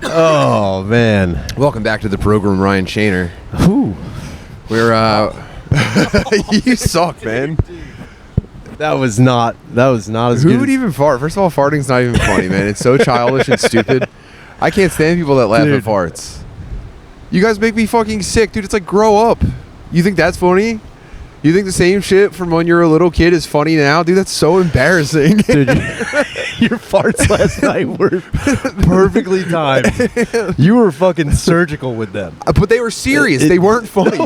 Oh man! Welcome back to the program, Ryan Shaner. Whew. We're you suck, man. That was not as Who good. would even fart? First of all, farting's not even funny, man. It's so childish and stupid. I can't stand people that laugh at farts. You guys make me fucking sick, dude. It's like, grow up. You think that's funny? You think the same shit from when you're a little kid is funny now? Dude, that's so embarrassing. Dude, your farts last night were perfectly timed. You were fucking surgical with them. But they were serious. They weren't funny.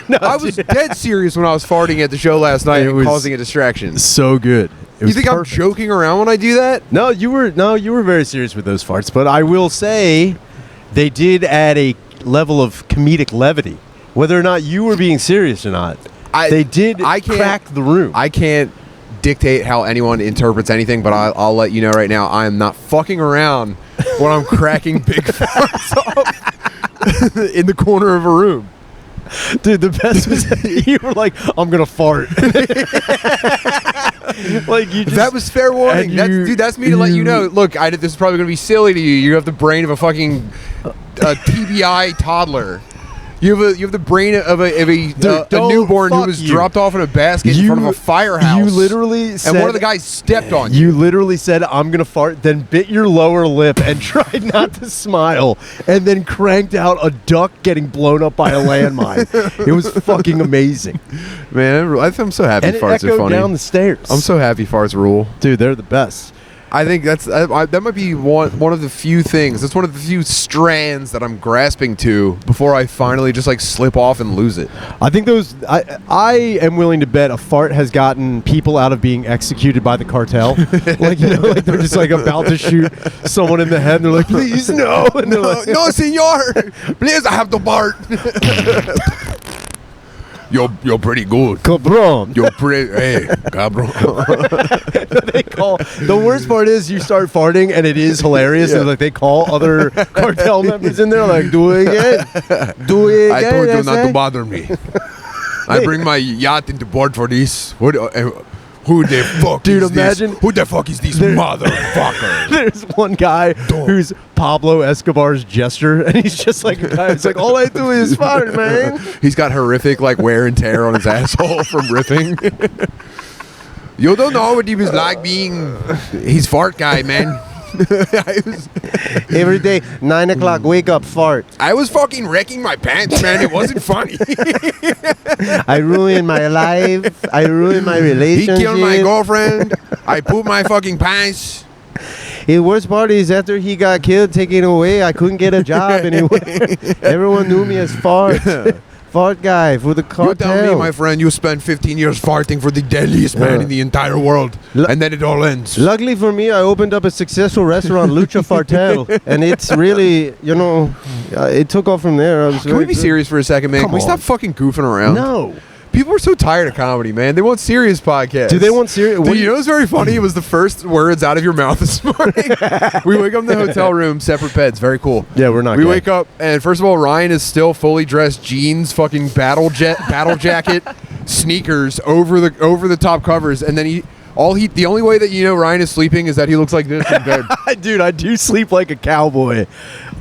No, I was dead serious when I was farting at the show last night and causing a distraction. So good. You think I'm joking around when I do that? No, you were very serious with those farts. But I will say, they did add a level of comedic levity, whether or not you were being serious or not. They did crack the room. I can't dictate how anyone interprets anything, but I'll let you know right now, I am not fucking around when I'm cracking big farts off in the corner of a room. Dude, the best was that you were like, I'm going to fart. Like you just, that was fair warning. That's me to let you know. Look, this is probably going to be silly to you. You have the brain of a fucking TBI toddler. You have the brain of a newborn who was dropped off in a basket in front of a firehouse. You literally said... And one of the guys stepped on you. You literally said, I'm going to fart, then bit your lower lip and tried not to smile, and then cranked out a duck getting blown up by a landmine. It was fucking amazing. Man, I'm so happy and farts are funny. And it echoed down the stairs. I'm so happy farts rule. Dude, they're the best. I think that might be one of the few things. That's one of the few strands that I'm grasping to before I finally just like slip off and lose it. I think I am willing to bet a fart has gotten people out of being executed by the cartel. Like, you know, like they're just like about to shoot someone in the head and they're like, please no. And they're like, no, senor. Please, I have to fart. You're pretty good. Cabron. You're pretty. Hey, cabron. The worst part is you start farting and it is hilarious. Yeah. And like they call other cartel members in there like, do it again. Do it again. I told you not to bother me. I bring my yacht into port for this. Who the fuck Dude, is imagine this? Who the fuck is this motherfucker? There's one guy who's Pablo Escobar's jester, and he's just like a guy who's like, all I do is fart, man. He's got horrific like wear and tear on his asshole from riffing. You don't know what he was like being his fart guy, man. Every day, 9 o'clock, wake up, fart. I was fucking wrecking my pants, man. It wasn't funny. I ruined my life. I ruined my relationship. He killed my girlfriend. I pooped my fucking pants. The worst part is after he got killed, taken away, I couldn't get a job anywhere. Everyone knew me as Fart. Fart guy for the cartel. You tell me, my friend, you spent 15 years farting for the deadliest man in the entire world, and then it all ends. Luckily for me, I opened up a successful restaurant, Lucha Fartel, and it's really, it took off from there. Can we be serious for a second, man? Can we stop fucking goofing around? No. People are so tired of comedy, man. They want serious podcasts. Do they want serious? Dude, you know what's very funny? It was the first words out of your mouth this morning. We wake up in the hotel room, separate beds. Very cool. Yeah, we're not. We wake up, and first of all, Ryan is still fully dressed, jeans, fucking battle jacket, sneakers over the top covers, and then the only way that you know Ryan is sleeping is that he looks like this in bed. Dude, I do sleep like a cowboy,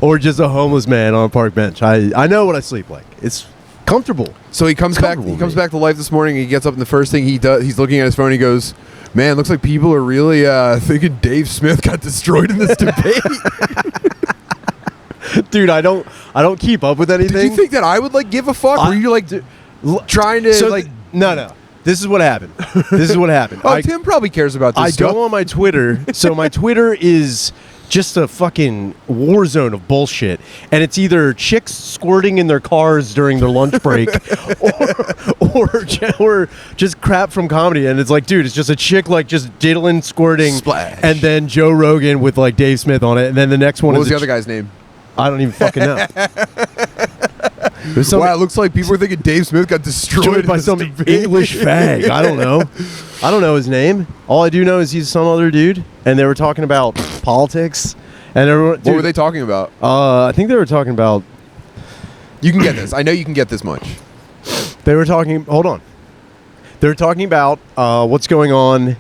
or just a homeless man on a park bench. I know what I sleep like. It's comfortable. So he comes back to life this morning. He gets up, and the first thing he does, he's looking at his phone. He goes, "Man, looks like people are really thinking Dave Smith got destroyed in this debate." Dude, I don't keep up with anything. Did you think that I would like give a fuck? Were you like trying to No. This is what happened. Oh, Tim probably cares about this stuff. I go on my Twitter. So my Twitter is just a fucking war zone of bullshit, and it's either chicks squirting in their cars during their lunch break or just crap from comedy. And it's like, dude, it's just a chick like just diddling, squirting, splash, and then Joe Rogan with like Dave Smith on it, and then the next one what was the other guy's name? I don't even fucking know. Wow, it looks like people are thinking Dave Smith got destroyed by some English fag. I don't know. I don't know his name. All I do know is he's some other dude, and they were talking about politics. And everyone, what were they talking about? I think they were talking about. You can get this. I know you can get this much. They were talking. Hold on. They were talking about what's going on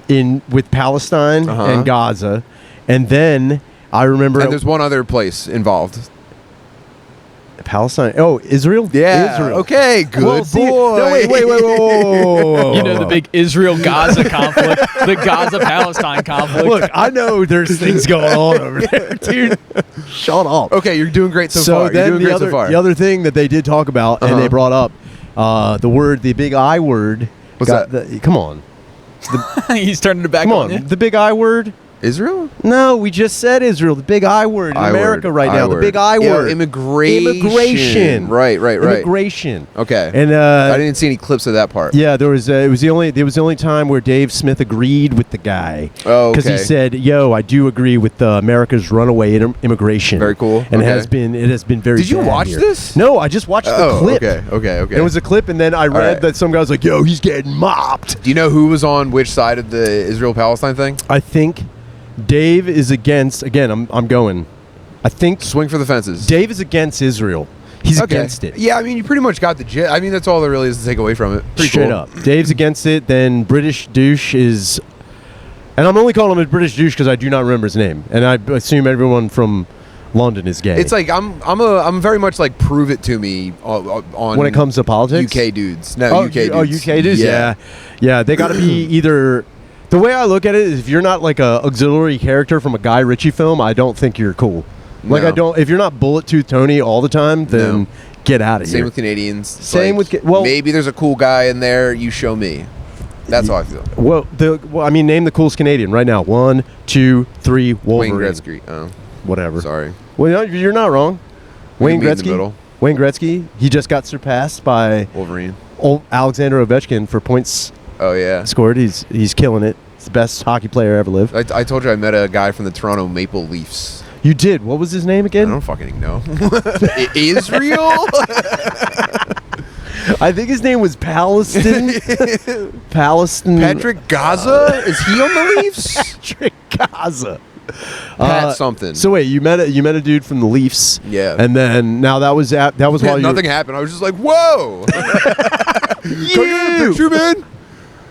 with Palestine and Gaza. And then I remember... And there's one other place involved. Palestine. Oh, Israel? Yeah. Israel. Okay, good boy. No, wait. Whoa. You know, the big Israel-Gaza conflict, the Gaza-Palestine conflict. Look, I know there's things going on over there, dude. Shut up. Okay, you're doing great so far. So You're then doing great so far. the other thing that they did talk about, and they brought up, the big I word. What's that? Come on. He's turning it back Come on you. on. The big I word. Israel? No, we just said Israel. The big I word in America right now. The big I word. Immigration. Right. Immigration. Okay. And I didn't see any clips of that part. Yeah, there was. It was the only time where Dave Smith agreed with the guy. Oh, okay. Because he said, "Yo, I do agree with America's runaway immigration." Very cool. And it has been very. Did you bad watch here. this? No, I just watched the clip. Okay. And it was a clip, and then I read that some guy was like, "Yo, he's getting mopped." Do you know who was on which side of the Israel-Palestine thing? I think Dave is against. Again, I'm going. I think Swing for the fences. Dave is against Israel. He's against it. Yeah, I mean, you pretty much got the gist. I mean, that's all there really is to take away from it. Pretty Straight cool. up. Dave's against it. Then British douche is, and I'm only calling him a British douche because I do not remember his name, and I assume everyone from London is gay. It's like I'm very much like prove it to me on when it comes to politics. UK dudes. No, UK dudes. Oh, UK dudes. Yeah. They got to be either. The way I look at it is, if you're not like a auxiliary character from a Guy Ritchie film, I don't think you're cool. Like No. if you're not Bullet Tooth Tony all the time, then get out of here. Same with Canadians. It's Same like, with maybe there's a cool guy in there. You show me. That's how I feel. Well, I mean, name the coolest Canadian right now. 1, 2, 3. Wolverine. Wayne Gretzky. Oh, Whatever. sorry. Well, you're not wrong. Wayne meet in the Gretzky. middle. Wayne Gretzky. He just got surpassed by Wolverine. old Alexander Ovechkin for points Oh yeah. scored. He's killing it. He's the best hockey player ever lived. I told you I met a guy from the Toronto Maple Leafs. You did. What was his name I again? don't fucking know. Israel? I think his name was Palestine. Palestine. Patrick Gaza? Is he on the Leafs? Patrick Gaza. Pat something. So wait, you met a dude from the Leafs. Yeah. And then now that was while nothing happened. I was just like, whoa. Can I get a picture, man?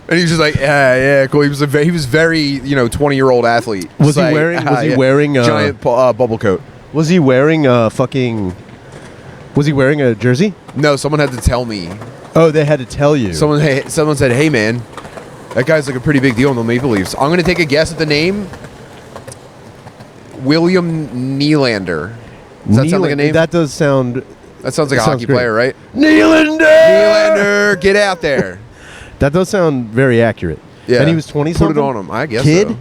And he was just like, yeah, cool. He was very 20-year-old athlete. Was he wearing a giant bubble coat? Was he wearing a jersey? No, someone had to tell me. Oh, they had to tell you. Someone said, hey man, that guy's like a pretty big deal in the Maple Leafs. I'm gonna take a guess at the name. William Nylander. Does that sound like a name? That does sound. That sounds like a hockey player, right? Nylander, get out there. That does sound very accurate. Yeah. And he was 20-something? Put it on him. I guess Kid? so.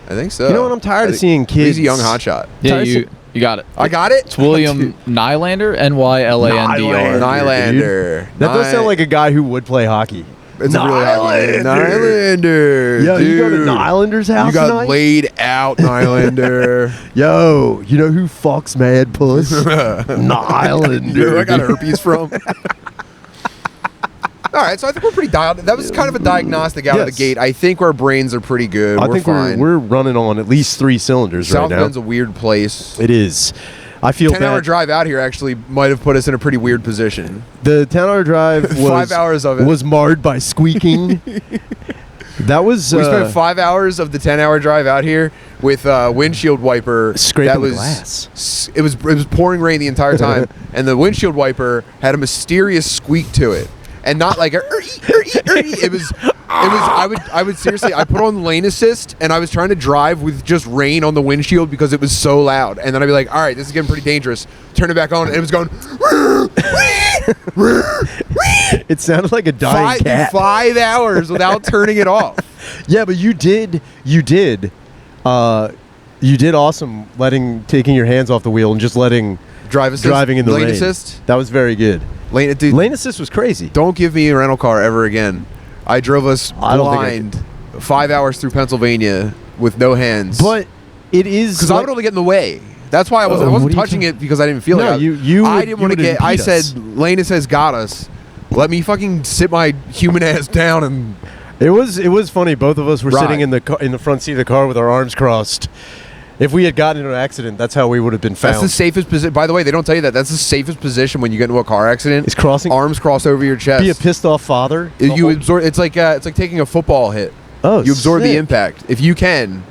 I think so. You know what? I'm tired of seeing kids. He's a young hotshot. Yeah, you got it. I got it? It's William Nylander, Nylandr. Nylander. That does sound like a guy who would play hockey. It's a really hockey name. Nylander. Yo, dude. you go to Nylander's house You got tonight? laid out, Nylander. Yo, you know who fucks mad puss? Nylander. Dude, I got herpes from. All right, so I think we're pretty dialed. That was kind of a diagnostic out of the gate. I think our brains are pretty good. I think fine. we're running on at least 3 cylinders South right now. Bend's a weird place. It is. I feel 10-hour drive out here actually might have put us in a pretty weird position. The 10-hour drive was 5 hours of it was marred by squeaking. That was we spent 5 hours of the 10-hour drive out here with windshield wiper scraping the glass. It was pouring rain the entire time, and the windshield wiper had a mysterious squeak to it, and not like a it was. I would seriously. I put on lane assist, and I was trying to drive with just rain on the windshield because it was so loud. And then I'd be like, "All right, this is getting pretty dangerous." Turn it back on, and it was going. It sounded like a dying cat. 5 hours without turning it off. Yeah, but you did awesome taking your hands off the wheel and just letting driving in the lane rain. assist. That was very good. Lane assist was crazy. Don't give me a rental car ever again. I drove us blind 5 hours through Pennsylvania with no hands. But it is because I would only get in the way. That's why I wasn't touching it because I didn't feel like I didn't want to get. I said, Lane has got us. Let me fucking sit my human ass down and. It was funny. Both of us were sitting in the front seat of the car with our arms crossed. If we had gotten into an accident, that's how we would have been found. That's the safest position. By the way, they don't tell you that. That's the safest position when you get into a car accident. It's crossing. Arms crossed over your chest. Be a pissed off father. You absorb. It's like taking a football hit. Oh, you absorb sick. the impact if you can.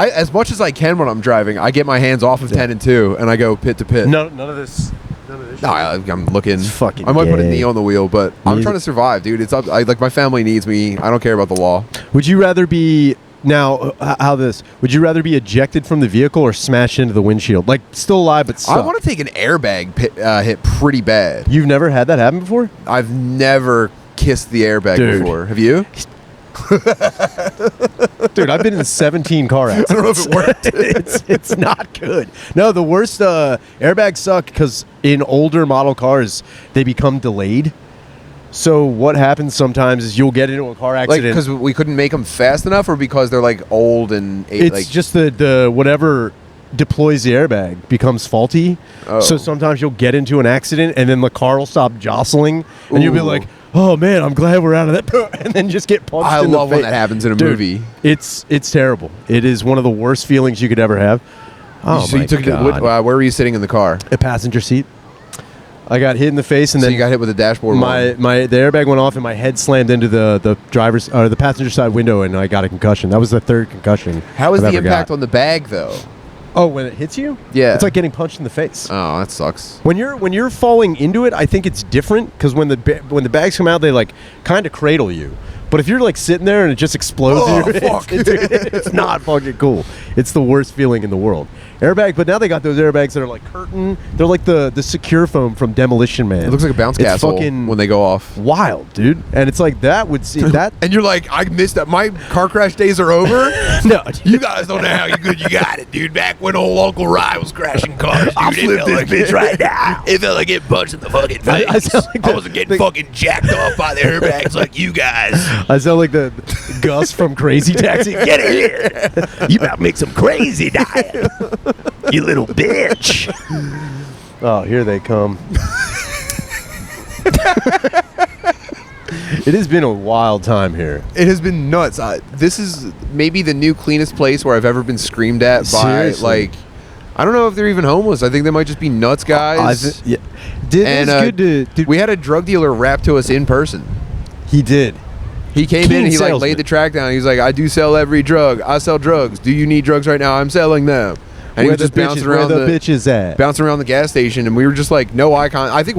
as much as I can when I'm driving, I get my hands off of 10 and 2, and I go pit to pit. None of this. No, I'm looking. It's fucking I might put a gay. knee on the wheel, but I'm trying to survive, dude. It's up. Like my family needs me. I don't care about the law. Would you rather be Would you rather be ejected from the vehicle or smashed into the windshield? Like still alive but stuck? I want to take an airbag hit pretty bad. You've never had that happen before? I've never kissed the airbag before. Have you? Dude, I've been in 17 car accidents. I don't know if it worked. it's not good. No, the worst airbags suck because in older model cars, they become delayed. So what happens sometimes is you'll get into a car accident. Like because we couldn't make them fast enough, or because they're like old and it's like just the whatever deploys the airbag becomes faulty. Oh. So sometimes you'll get into an accident and then the car will stop jostling and you'll be Ooh. like, oh man, I'm glad we're out of that, and then just get punched I in the love when face. that happens in a Dude, movie. It's terrible. It is one of the worst feelings you could ever have. Oh So my you took God. where were you sitting in the car? A passenger seat. I got hit in the face and So then you got hit with the dashboard. the airbag went off and my head slammed into the driver's or the passenger side window and I got a concussion. That was the third concussion. How is I've the ever impact got. on the bag though? Oh, when it hits you? Yeah. It's like getting punched in the face. Oh, that sucks. When you're falling into it, I think it's different because when the bags come out, they like kind of cradle you. But if you're like sitting there and it just explodes, it's not fucking cool. It's the worst feeling in the world. Airbag, but now they got those airbags that are like curtain. They're like the secure foam from Demolition Man. It looks like a bounce It's castle fucking when they go off. wild, dude. And it's like that would see that. And you're like, I missed that. My car crash days are over. No, You guys don't know how good you got it, dude. Back when old Uncle Rye was crashing cars, dude, I'll flip this bitch right now. It felt like getting punched in the fucking face. I sound like I wasn't getting fucking jacked off by the airbags like you guys. I sound like the Gus from Crazy Taxi. Get in here. You about to make some crazy diet. You little bitch. Oh, here they come. It has been a wild time here. It has been nuts. This is maybe the new cleanest place where I've ever been screamed at by, Seriously? like, I don't know if they're even homeless. I think they might just be nuts guys. Yeah. It's good to. Dude, we had a drug dealer rap to us in person. he did. He came in Keen and he like salesman. laid the track down. He's like, I do sell every drug. I sell drugs. Do you need drugs right now? I'm selling them. And he Where was just bouncing where around the bitches at? bouncing around the gas station, and we were just like, no eye contact. I think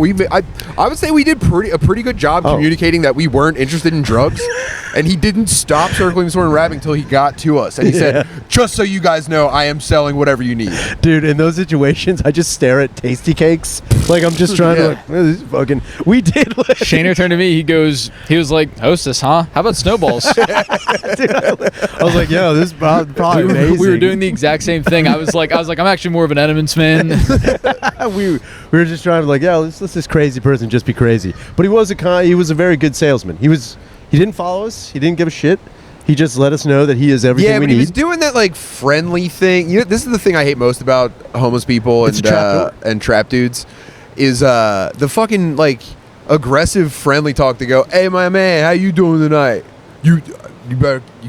I would say we did a pretty good job communicating that we weren't interested in drugs, and he didn't stop circling the store and rapping until he got to us, and he said, just so you guys know, I am selling whatever you need. Dude, in those situations, I just stare at tasty cakes. Like I'm just trying to like, oh, this is fucking. We did. Like, Shaner turned to me. He was like, "Hostess, huh? How about snowballs?" dude, I was like, yo, this is probably amazing. We were doing the exact same thing. I was like, I'm actually more of an Edmonds fan. we were just trying to like, yeah, let's this crazy person just be crazy. But he was a very good salesman. He didn't follow us. He didn't give a shit. He just let us know that he is everything Yeah, we but need. he was doing that like friendly thing. You know, this is the thing I hate most about homeless people It's a trap and trap dudes is the fucking like aggressive friendly talk to go, hey my man, how you doing tonight? You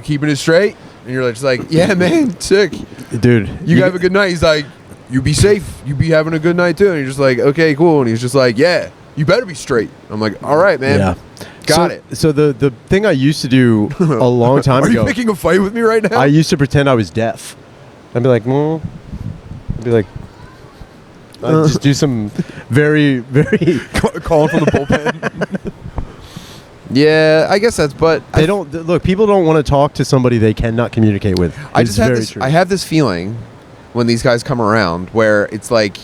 keeping it straight? And you're just like, yeah man, sick. Dude, You have a good night. He's like, you be safe. You be having a good night too. And you're just like, okay, cool. And he's just like, yeah, you better be straight. I'm like, all right, man. Yeah. Got it. So the thing I used to do a long time Are ago. you picking a fight with me right now? I used to pretend I was deaf. I'd be like, well, I'd be like, I'd just do some very, very calling from the bullpen. Yeah, I guess that's. But They don't look. People don't want to talk to somebody they cannot communicate with. I It's just have very this. true. I have this feeling when these guys come around where it's like,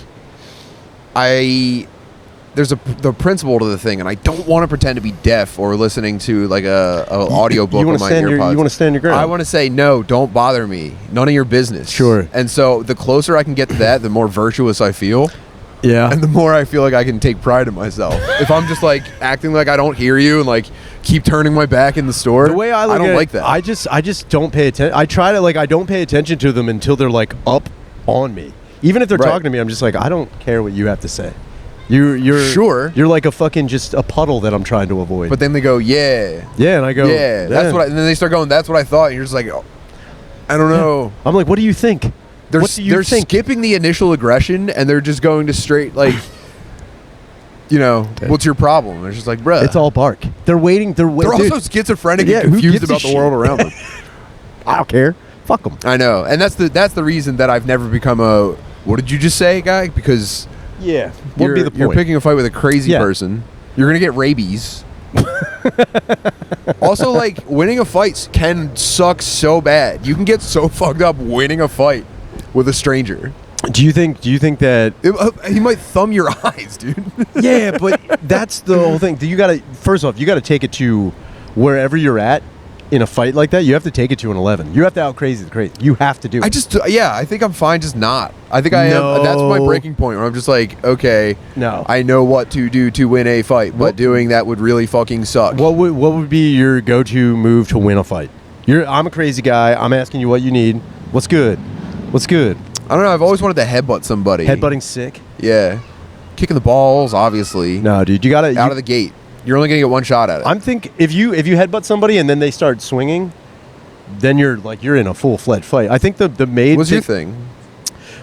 there's the principle to the thing, and I don't want to pretend to be deaf or listening to like a audio book You on want to my stand earpods. you want to stand your ground. I want to say no, don't bother me. None of your business. Sure. And so the closer I can get to that, the more virtuous I feel. Yeah. And the more I feel like I can take pride in myself. If I'm just like acting like I don't hear you and like keep turning my back in the store, The way I look don't at like it, that. I just don't pay attention. I try to I don't pay attention to them until they're like up on me. Even if they're Right. talking to me, I'm just like, I don't care what you have to say. You're Sure. You're like a fucking just a puddle that I'm trying to avoid. But then they go, yeah, yeah, and I go, yeah, that's what. And then they start going, that's what I thought. And you're just like, oh, I don't know. I'm like, what do you think? They're what do you they're think? skipping the initial aggression and they're just going to straight like, you know, what's your problem? They're just like, bruh. It's all bark. They're waiting. They're They're dude, also schizophrenic Yeah, and who confused gives a about the shit? world around them. I don't care. Fuck them. I know, and that's the reason that I've never become a. What did you just say, guy? Because What'd be the point? You're picking a fight with a crazy person. You're gonna get rabies. Also, like, winning a fight can suck so bad. You can get so fucked up winning a fight with a stranger. Do you think that he might thumb your eyes, dude? Yeah, but that's the whole thing. You gotta first off, you gotta take it to wherever you're at in a fight like that. You have to take it to an 11. You have to out crazy the crazy. You have to do it. I think I'm fine just not. I think I am. That's my breaking point where I'm just like, okay, no, I know what to do to win a fight, but doing that would really fucking suck. What would be your go-to move to win a fight? I'm a crazy guy. I'm asking you what you need. What's good? I don't know. I've always wanted to headbutt somebody. Headbutting's sick. Yeah. Kicking the balls, obviously. No, dude, you gotta out of the gate. You're only gonna get one shot at it. I'm think if you headbutt somebody and then they start swinging, then you're in a full-fledged fight. I think the maid. What's your thing?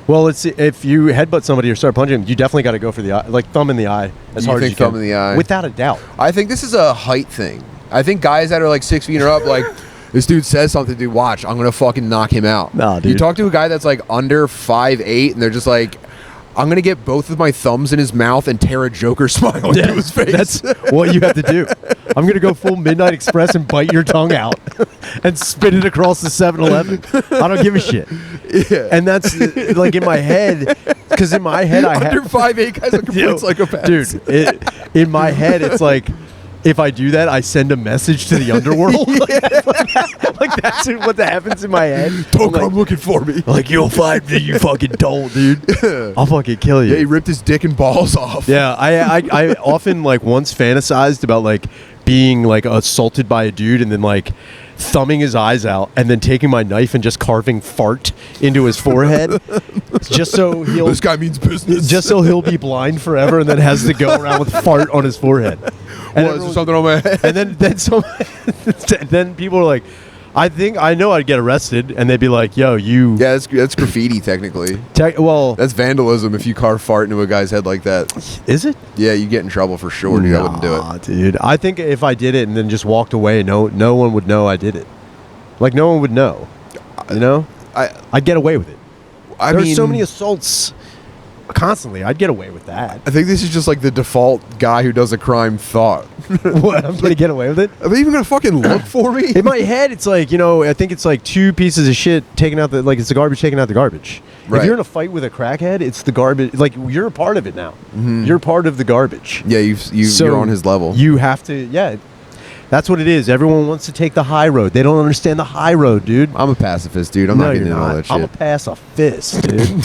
Well, let's see. If you headbutt somebody or start punching them, you definitely got to go for the eye, like thumb in the eye as hard as you can. Thumb in the eye, without a doubt. I think this is a height thing. I think guys that are like 6 feet or up, like. This dude says something, dude, watch. I'm going to fucking knock him out. Nah, dude. You talk to a guy that's like under 5'8", and they're just like, I'm going to get both of my thumbs in his mouth and tear a Joker smile into his face. That's what you have to do. I'm going to go full Midnight Express and bite your tongue out and spit it across the 7-Eleven. I don't give a shit. Yeah. And that's like in my head, because in my head I under 5'8" guys are complete psychopaths. Dude, in my head it's like, if I do that, I send a message to the underworld. like that's what happens in my head. Don't come looking for me. Like, you'll find me, you fucking don't, dude. I'll fucking kill you. Yeah, he ripped his dick and balls off. Yeah, I often like once fantasized about like being like assaulted by a dude and then like thumbing his eyes out and then taking my knife and just carving fart into his forehead just so he'll this guy means business, just so he'll be blind forever and then has to go around with fart on his forehead. And is there something on my head? And then people are like, I know I'd get arrested, and they'd be like, yo, you... Yeah, that's graffiti, technically. Well... That's vandalism if you carve fart into a guy's head like that. Is it? Yeah, you get in trouble for sure, dude. I wouldn't do it. Dude. I think if I did it and then just walked away, no one would know I did it. Like, no one would know. You know? I'd get away with it. There's so many assaults... Constantly, I'd get away with that. I think this is just like the default guy who does a crime thought. What? I'm gonna get away with it? Are they even gonna fucking look for me? In my head, it's like, I think it's like two pieces of shit taking out it's the garbage taking out the garbage. Right. If you're in a fight with a crackhead, it's the garbage. Like, you're a part of it now. Mm-hmm. You're part of the garbage. Yeah, you're on his level. You have to. Yeah, that's what it is. Everyone wants to take the high road. They don't understand the high road, dude. I'm a pacifist, dude. I'm not getting into all that shit. I'm a pacifist, dude.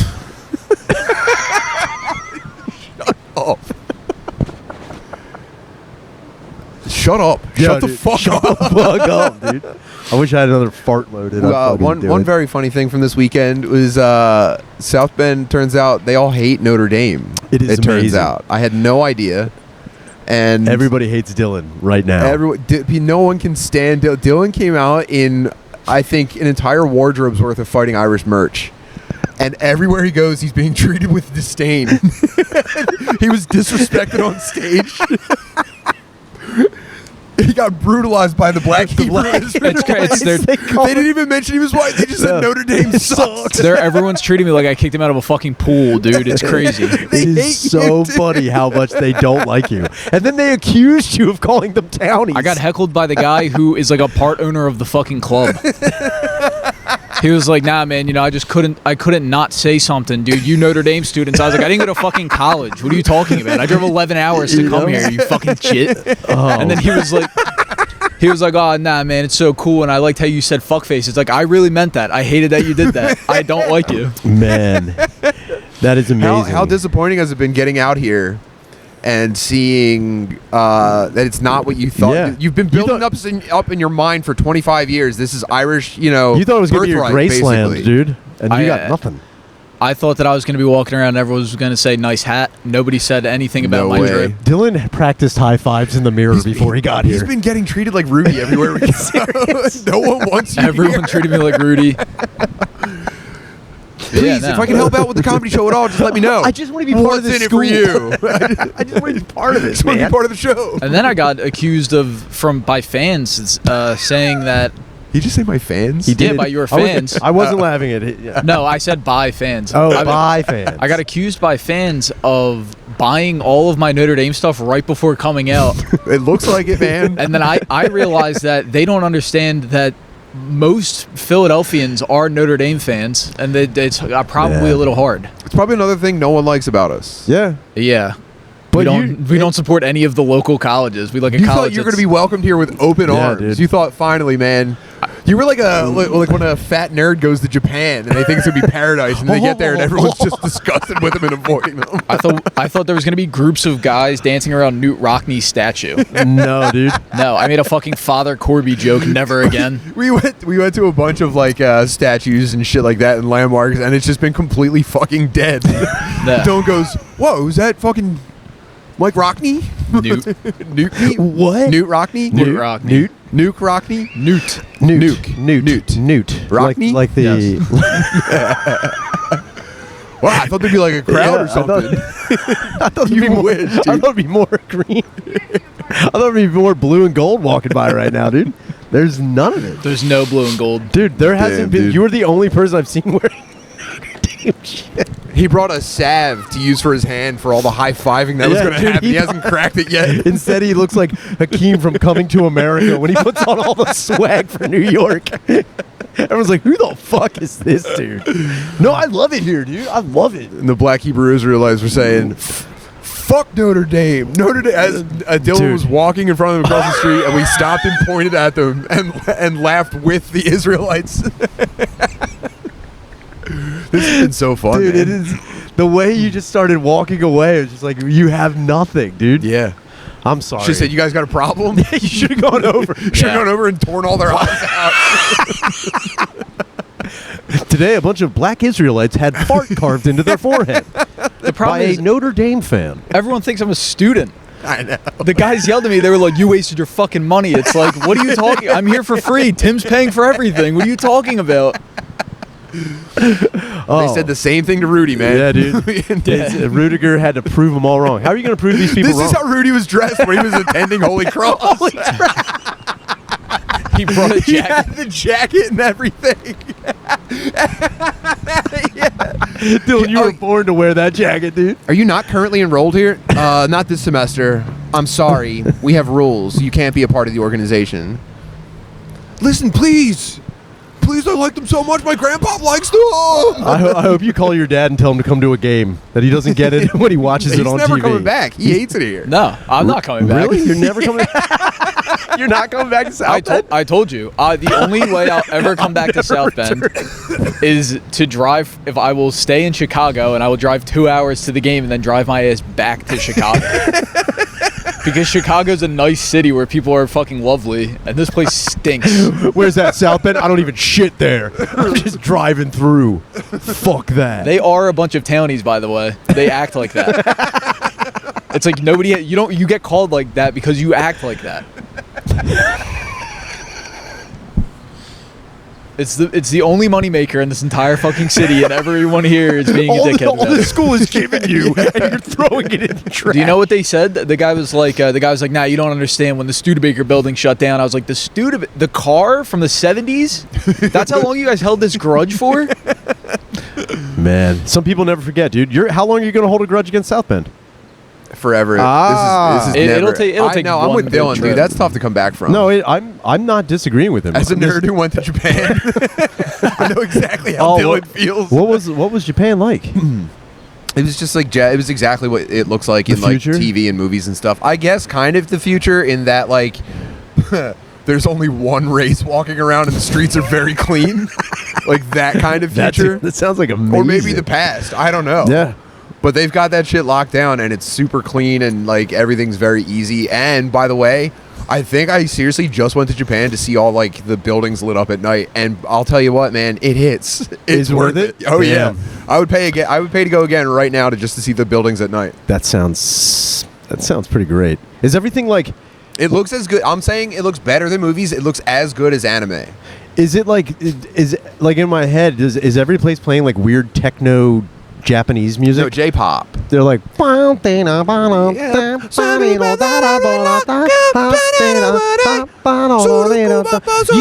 Shut up. Shut the fuck up, dude. I wish I had another fart loaded up. One very funny thing from this weekend was South Bend, turns out they all hate Notre Dame. It is amazing. Turns out. I had no idea. And everybody hates Dylan right now. No one can stand Dylan. Dylan came out in, I think, an entire wardrobe's worth of Fighting Irish merch. And everywhere he goes, he's being treated with disdain. He was disrespected on stage. He got brutalized by the black people. They didn't even mention he was white. They just said Notre Dame sucks. Everyone's treating me like I kicked him out of a fucking pool, dude. It's crazy. It is so funny how much they don't like you. And then they accused you of calling them townies. I got heckled by the guy who is like a part owner of the fucking club. He was like, nah, man, I couldn't not say something, dude. You Notre Dame students. I was like, I didn't go to fucking college. What are you talking about? I drove 11 hours to come here, you fucking shit. Oh. And then he was like, oh, nah, man, it's so cool, and I liked how you said fuckface. It's like, I really meant that. I hated that you did that. I don't like you. Man, that is amazing. How disappointing has it been getting out here and seeing that it's not what you thought? Yeah. You've been building up in your mind for 25 years. This is Irish, You thought it was going to be your Graceland, dude, and you got nothing. I thought that I was going to be walking around and everyone was going to say, nice hat. Nobody said anything about my drip. Dylan practiced high fives in the mirror before he got here. He's been getting treated like Rudy everywhere we go. No one wants you. Everyone treated me like Rudy. Please, if I can help out with the comedy show at all, just let me know. I just want to be part of this school. What's in it for you? I just want to be part of it, want to be part of the show. And then I got accused by fans saying that He just say my fans? He did. Yeah, by your fans. I wasn't laughing at it. Yeah. No, I said by fans. Oh, by fans. I got accused by fans of buying all of my Notre Dame stuff right before coming out. It looks like it, man. And then I realized that they don't understand that most Philadelphians are Notre Dame fans, and it's probably a little hard. It's probably another thing no one likes about us. Yeah. Yeah. But we don't support any of the local colleges. We like a You college. thought you were going to be welcomed here with open arms. Dude. You thought, finally, man. You were like like when a fat nerd goes to Japan and they think it's going to be paradise, and they get there and everyone's just disgusted with them and avoiding them. I thought there was going to be groups of guys dancing around Newt Rockney's statue. No, dude. No, I made a fucking Father Corby joke. Never again. We went to a bunch of like statues and shit like that and landmarks, and it's just been completely fucking dead. No. Dylan goes, "Whoa, is that fucking Mike Rockney? Newt. Newt? What? Newt Rockney? Newt Rockney. Nuke Rockney? Newt. Nuke. Rockney? Like the... Wow, I thought there'd be like a crowd or something. I thought it'd be more, wish, dude. I thought it'd be more green. I thought it'd be more blue and gold walking by right now, dude. There's none of it. There's no blue and gold. Dude, there hasn't been... dude. You were the only person I've seen wearing damn shit. He brought a salve to use for his hand for all the high-fiving that was Yeah, going to dude, happen. He hasn't cracked it yet. Instead, he looks like Hakeem from Coming to America when he puts on all the swag for New York. Everyone's like, who the fuck is this dude? No, I love it here, dude. I love it. And the black Hebrew Israelites were saying, fuck Notre Dame. Notre Dame. As Dylan Dude. was walking in front of them across the street, and we stopped and pointed at them and laughed with the Israelites. This has been so fun, Dude, man. it is... The way you just started walking away, it's just like, you have nothing, dude. Yeah. I'm sorry. She said, you guys got a problem? you should have gone over. Should have gone over and torn all their eyes out. Today, a bunch of black Israelites had fart carved into their forehead The problem by is a Notre Dame fan. everyone thinks I'm a student. I know. The guys yelled at me. They were like, "You wasted your fucking money." It's like, what are you talking? I'm here for free. Tim's paying for everything. What are you talking about? They said the same thing to Rudy, man. Yeah, dude. Rudiger had to prove them all wrong. How are you going to prove these people This wrong? is how Rudy was dressed when he was attending Holy Cross. He brought a He jacket. had the jacket and everything. Dylan, you were born to wear that jacket, dude. Are you not currently enrolled here? Not this semester. I'm sorry. We have rules. You can't be a part of the organization. Listen, please. Please, I like them so much. My grandpa likes them. I hope you call your dad and tell him to come to a game, that he doesn't get it when he watches He's it on never TV. coming back. He hates it here. No, I'm not coming back. Really? You're never coming back? You're not coming back to South Bend? I told you. The only way I'll ever come back to South Bend is to drive. If I will stay in Chicago, and I will drive 2 hours to the game, and then drive my ass back to Chicago. Because Chicago's a nice city where people are fucking lovely, and this place stinks. Where's that, South Bend? I don't even shit there. I'm just driving through. Fuck that. They are a bunch of townies, by the way. They act like that. It's like nobody. You get called like that because you act like that. It's the only moneymaker in this entire fucking city, and everyone here is being a dickhead. all about the it. school is giving you, and you're throwing it in the trash. Do you know what they said? The guy was like, nah, you don't understand. When the Studebaker building shut down, I was like, the car from the 70s? That's how long you guys held this grudge for? Man, some people never forget, dude. How long are you going to hold a grudge against South Bend? Forever. Ah. This is It'll never. take No, I'm one with good Dylan, trip. dude. That's tough to come back from. No, I'm not disagreeing with him. As a I'm just- nerd who went to Japan, I know exactly how Dylan feels. What was Japan like? It was just like it was exactly what it looks like The in like future? TV and movies and stuff. I guess kind of the future in that like there's only one race walking around and the streets are very clean, like that kind of future. That sounds like amazing. Or maybe the past. I don't know. Yeah. But they've got that shit locked down and it's super clean and like everything's very easy. And by the way, I think I seriously just went to Japan to see all like the buildings lit up at night, and I'll tell you what, man, it hits. It's worth it? Oh Damn. yeah, I would pay again. I would pay to go again right now to see the buildings at night. That sounds pretty great. Is everything like? It looks as good. I'm saying it looks better than movies. It looks as good as anime. Is it like? Is it like in my head? Is every place playing like weird techno Japanese music? No, J-pop. They're like. You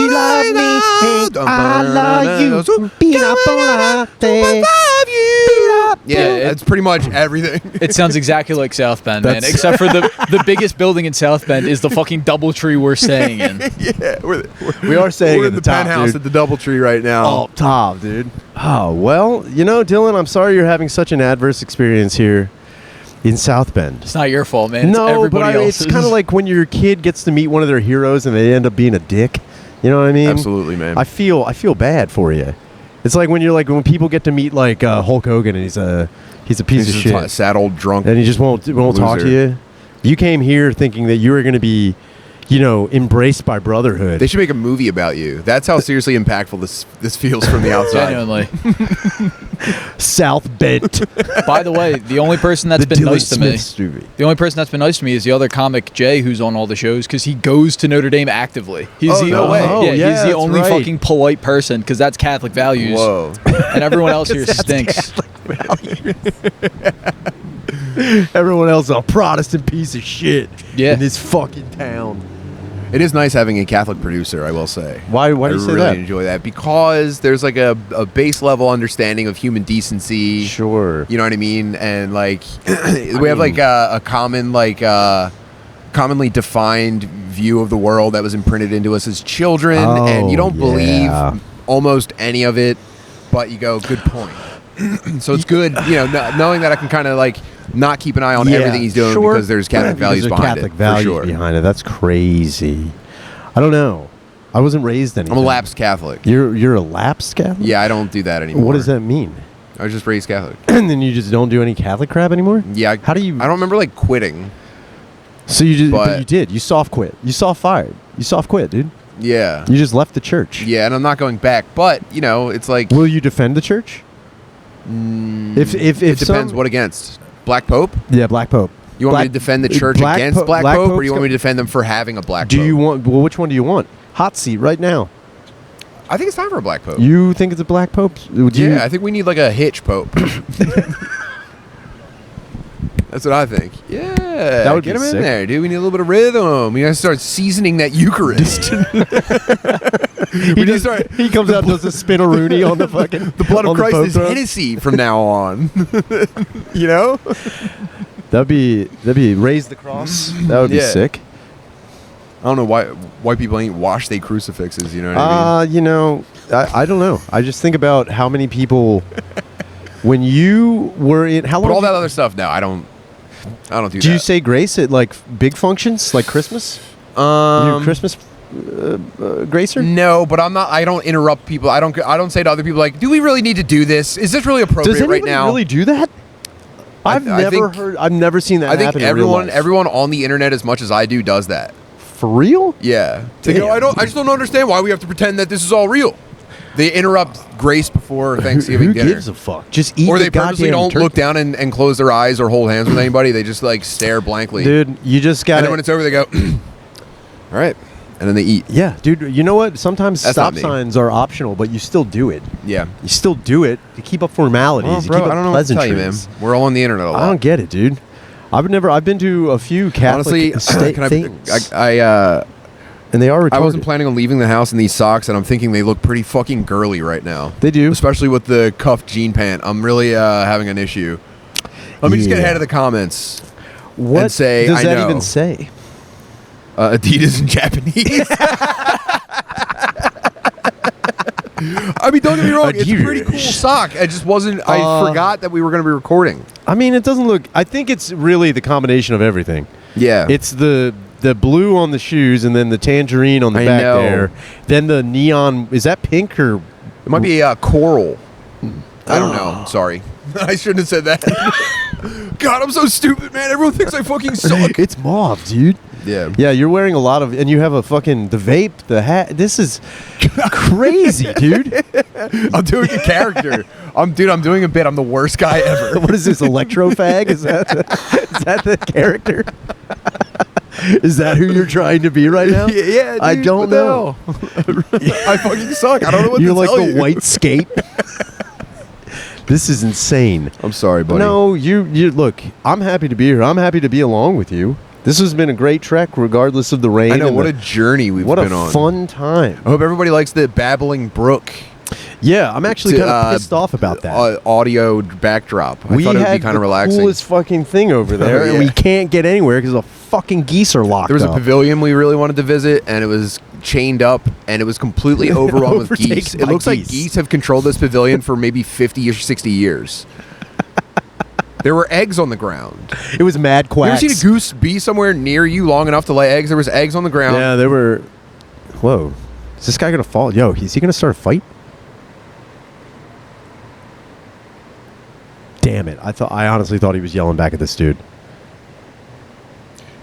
love me, I love you. Peanut butter. Yeah, it's pretty much everything. It sounds exactly like South Bend, man. Except for the biggest building in South Bend is the fucking DoubleTree we're staying in. Yeah, we are staying in in the top, penthouse dude. at the DoubleTree right now. Oh, top, dude. Oh, well, you know, Dylan, I'm sorry you're having such an adverse experience here in South Bend. It's not your fault, man. It's No, everybody but else's. it's kind of like when your kid gets to meet one of their heroes and they end up being a dick. You know what I mean? Absolutely, man. I feel bad for you. It's like when people get to meet like Hulk Hogan and he's a piece of shit, a sad old drunk, and he just won't talk to you. You came here thinking that you were going to be, you know, embraced by brotherhood. They should make a movie about you. That's how seriously impactful this feels from the outside. Genuinely. South Bend. By the way, the only person that's been nice to me, the only person that's been nice to me is the other comic Jay, who's on all the shows, because he goes to Notre Dame actively. He's he's the only fucking polite person, because that's Catholic values. Whoa. And everyone else here stinks. Everyone else a Protestant piece of shit in this fucking town. It is nice having a Catholic producer, I will say. Why do you say that? I really enjoy that because there's like a base level understanding of human decency. Sure. You know what I mean? And like we have like a common commonly defined view of the world that was imprinted into us as children, and you don't believe almost any of it, but you go, good point. So it's good, you know, knowing that I can kind of like not keep an eye on everything he's doing because there's Catholic values behind it. Behind it. That's crazy. I don't know. I wasn't raised anything. I'm a lapsed Catholic. You're a lapsed Catholic? Yeah, I don't do that anymore. What does that mean? I was just raised Catholic. And then you just don't do any Catholic crap anymore? Yeah. How do you? I don't remember like quitting. So you just, but you did. You soft quit. You soft fired. You soft quit, dude. Yeah. You just left the church. Yeah, and I'm not going back. But you know, it's like. Will you defend the church? If it depends. What against? Black Pope? Yeah, Black Pope. You want me to defend the church against Black Pope, or you want me to defend them for having a Black Pope? Do you want? Well, which one do you want? Hot seat right now. I think it's time for a Black Pope. You think it's a Black Pope? Yeah, I think we need like a Hitch Pope. That's what I think. Yeah, that would get him sick. in there, dude. We need a little bit of rhythm. We gotta start seasoning that Eucharist. He comes out and does a spin-a-rooney on the fucking. The blood of Christ is Hennessy from now on. You know, that'd be raise the cross. That would be sick. I don't know why people ain't wash their crucifixes. You know what I mean? You know, I don't know. I just think about how many people when you were in how long. But all that other stuff. No, I don't do that. Do you say grace at like big functions like Christmas? Your Christmas gracer? No, but I'm not. I don't interrupt people. I don't say to other people like, "Do we really need to do this? Is this really appropriate right now?" Does anybody really do that? I've never seen that happen. I think everyone on the internet as much as I do does that. For real? Yeah. They go, I just don't understand why we have to pretend that this is all real. They interrupt grace before Thanksgiving dinner. Who gives a fuck? Just eat. Or they purposely don't look down and close their eyes or hold hands with anybody. They just like stare blankly. Dude, you just got. And then when it's over, they go, "All right," and then they eat. Yeah, dude. You know what? Sometimes stop signs are optional, but you still do it. Yeah, you still do it to keep up formalities. Well, bro, you keep up I don't know what to tell you, man. We're all on the internet a lot. I don't get it, dude. I've been to a few Catholic things. And they are retarded. I wasn't planning on leaving the house in these socks, and I'm thinking they look pretty fucking girly right now. They do. Especially with the cuffed jean pant. I'm really having an issue. Let me just get ahead of the comments. What and say, does that even say? Adidas in Japanese. I mean, don't get me wrong. Adidas. It's a pretty cool sock. I just wasn't. I forgot that we were going to be recording. I mean, it doesn't look. I think it's really the combination of everything. Yeah. It's the blue on the shoes and then the tangerine on the back there. Then the neon. Is that pink or? It might be coral. I don't know. Sorry. I shouldn't have said that. God, I'm so stupid, man. Everyone thinks I fucking suck. It's mauve, dude. Yeah. Yeah, you're wearing a lot of, and you have the vape, the hat. This is crazy, dude. I'm doing a character. I'm doing a bit. I'm the worst guy ever. What is this, electro-fag? Is that the character? Is that who you're trying to be right now? Yeah, dude, I don't know. I fucking suck. I don't know what you're to tell you. You're like the white skate. This is insane. I'm sorry, buddy. No, you look, I'm happy to be here. I'm happy to be along with you. This has been a great trek, regardless of the rain. I know, what a journey we've been on. What a fun time. I hope everybody likes the babbling brook. Yeah, I'm actually kind of pissed off about that. Audio backdrop. I thought it would be kind of relaxing. Coolest fucking thing over there, and we can't get anywhere because the fucking geese are locked up. There was a pavilion we really wanted to visit, and it was chained up, and it was completely overrun with geese. It looks like geese have controlled this pavilion for maybe 50 or 60 years. There were eggs on the ground. It was mad quacks. You ever seen a goose be somewhere near you long enough to lay eggs? There was eggs on the ground. Yeah, there were. Whoa. Is this guy going to fall? Yo, is he going to start a fight? Damn it. I honestly thought he was yelling back at this dude.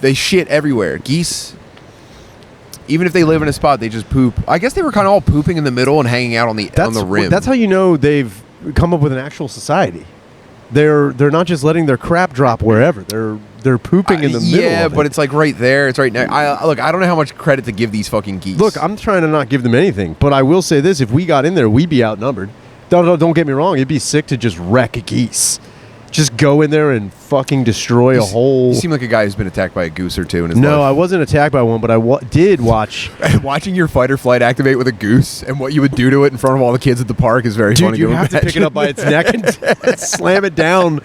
They shit everywhere. Geese, even if they live in a spot, they just poop. I guess they were kind of all pooping in the middle and hanging out on the rim. That's how you know they've come up with an actual society. They're not just letting their crap drop wherever. They're pooping in the middle. Yeah, of it. but it's like right there. It's right now. Look, I don't know how much credit to give these fucking geese. Look, I'm trying to not give them anything, but I will say this: if we got in there, we'd be outnumbered. Don't get me wrong. It'd be sick to just wreck a geese. Just go in there and fucking destroy a whole... You seem like a guy who's been attacked by a goose or two in his life. No, I wasn't attacked by one, but I did watch... Watching your fight or flight activate with a goose and what you would do to it in front of all the kids at the park is very funny. Dude, you have to pick it up by its neck and slam it down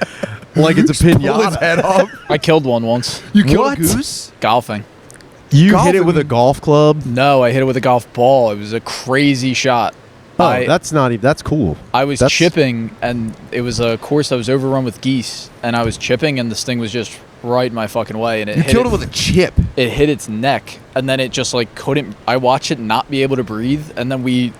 like it's a pinata. Pull its head off. I killed one once. You killed a goose? Golfing. You hit it with a golf club? No, I hit it with a golf ball. It was a crazy shot. Oh, that's cool. I was chipping, and it was a course that was overrun with geese, and I was chipping, and this thing was just right in my fucking way, and you killed it with a chip. It hit its neck, and then it just like couldn't. I watched it not be able to breathe, and then me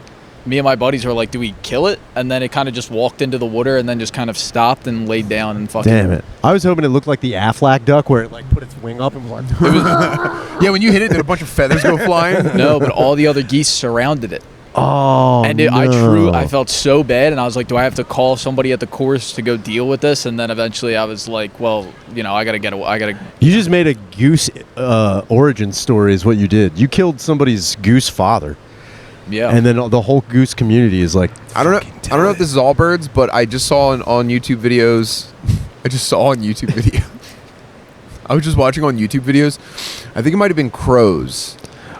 and my buddies were like, "Do we kill it?" And then it kind of just walked into the water, and then just kind of stopped and laid down and fucking. Damn it! I was hoping it looked like the Aflac duck, where it like put its wing up and was like. Yeah, when you hit it, did a bunch of feathers go flying? No, but all the other geese surrounded it. Oh, and I felt so bad, and I was like, do I have to call somebody at the course to go deal with this? And then eventually I was like, well, I gotta. You just made a goose origin story is what you did. You killed somebody's goose father. Yeah. And then the whole goose community is like, I don't know if this is all birds, but I just saw on YouTube videos. I was just watching on YouTube videos. I think it might have been crows.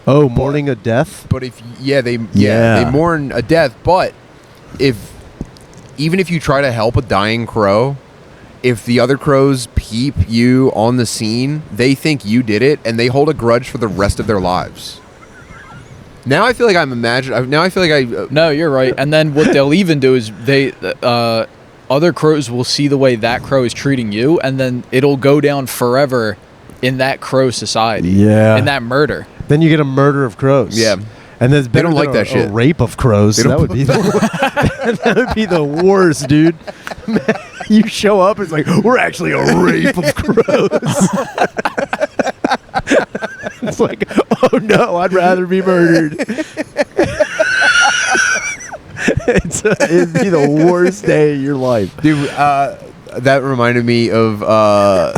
Oh, mourning a death? But they mourn a death, but even if you try to help a dying crow, if the other crows peep you on the scene, they think you did it, and they hold a grudge for the rest of their lives. Now I feel like No, you're right. And then what they'll even do is other crows will see the way that crow is treating you, and then it'll go down forever in that crow society. Yeah. In that murder. Then you get a murder of crows. Yeah. And there's they don't like that shit. A rape of crows. That would be that would be the worst, dude. You show up, it's like, we're actually a rape of crows. It's like, oh no, I'd rather be murdered. It'd be the worst day of your life. Dude, that reminded me of a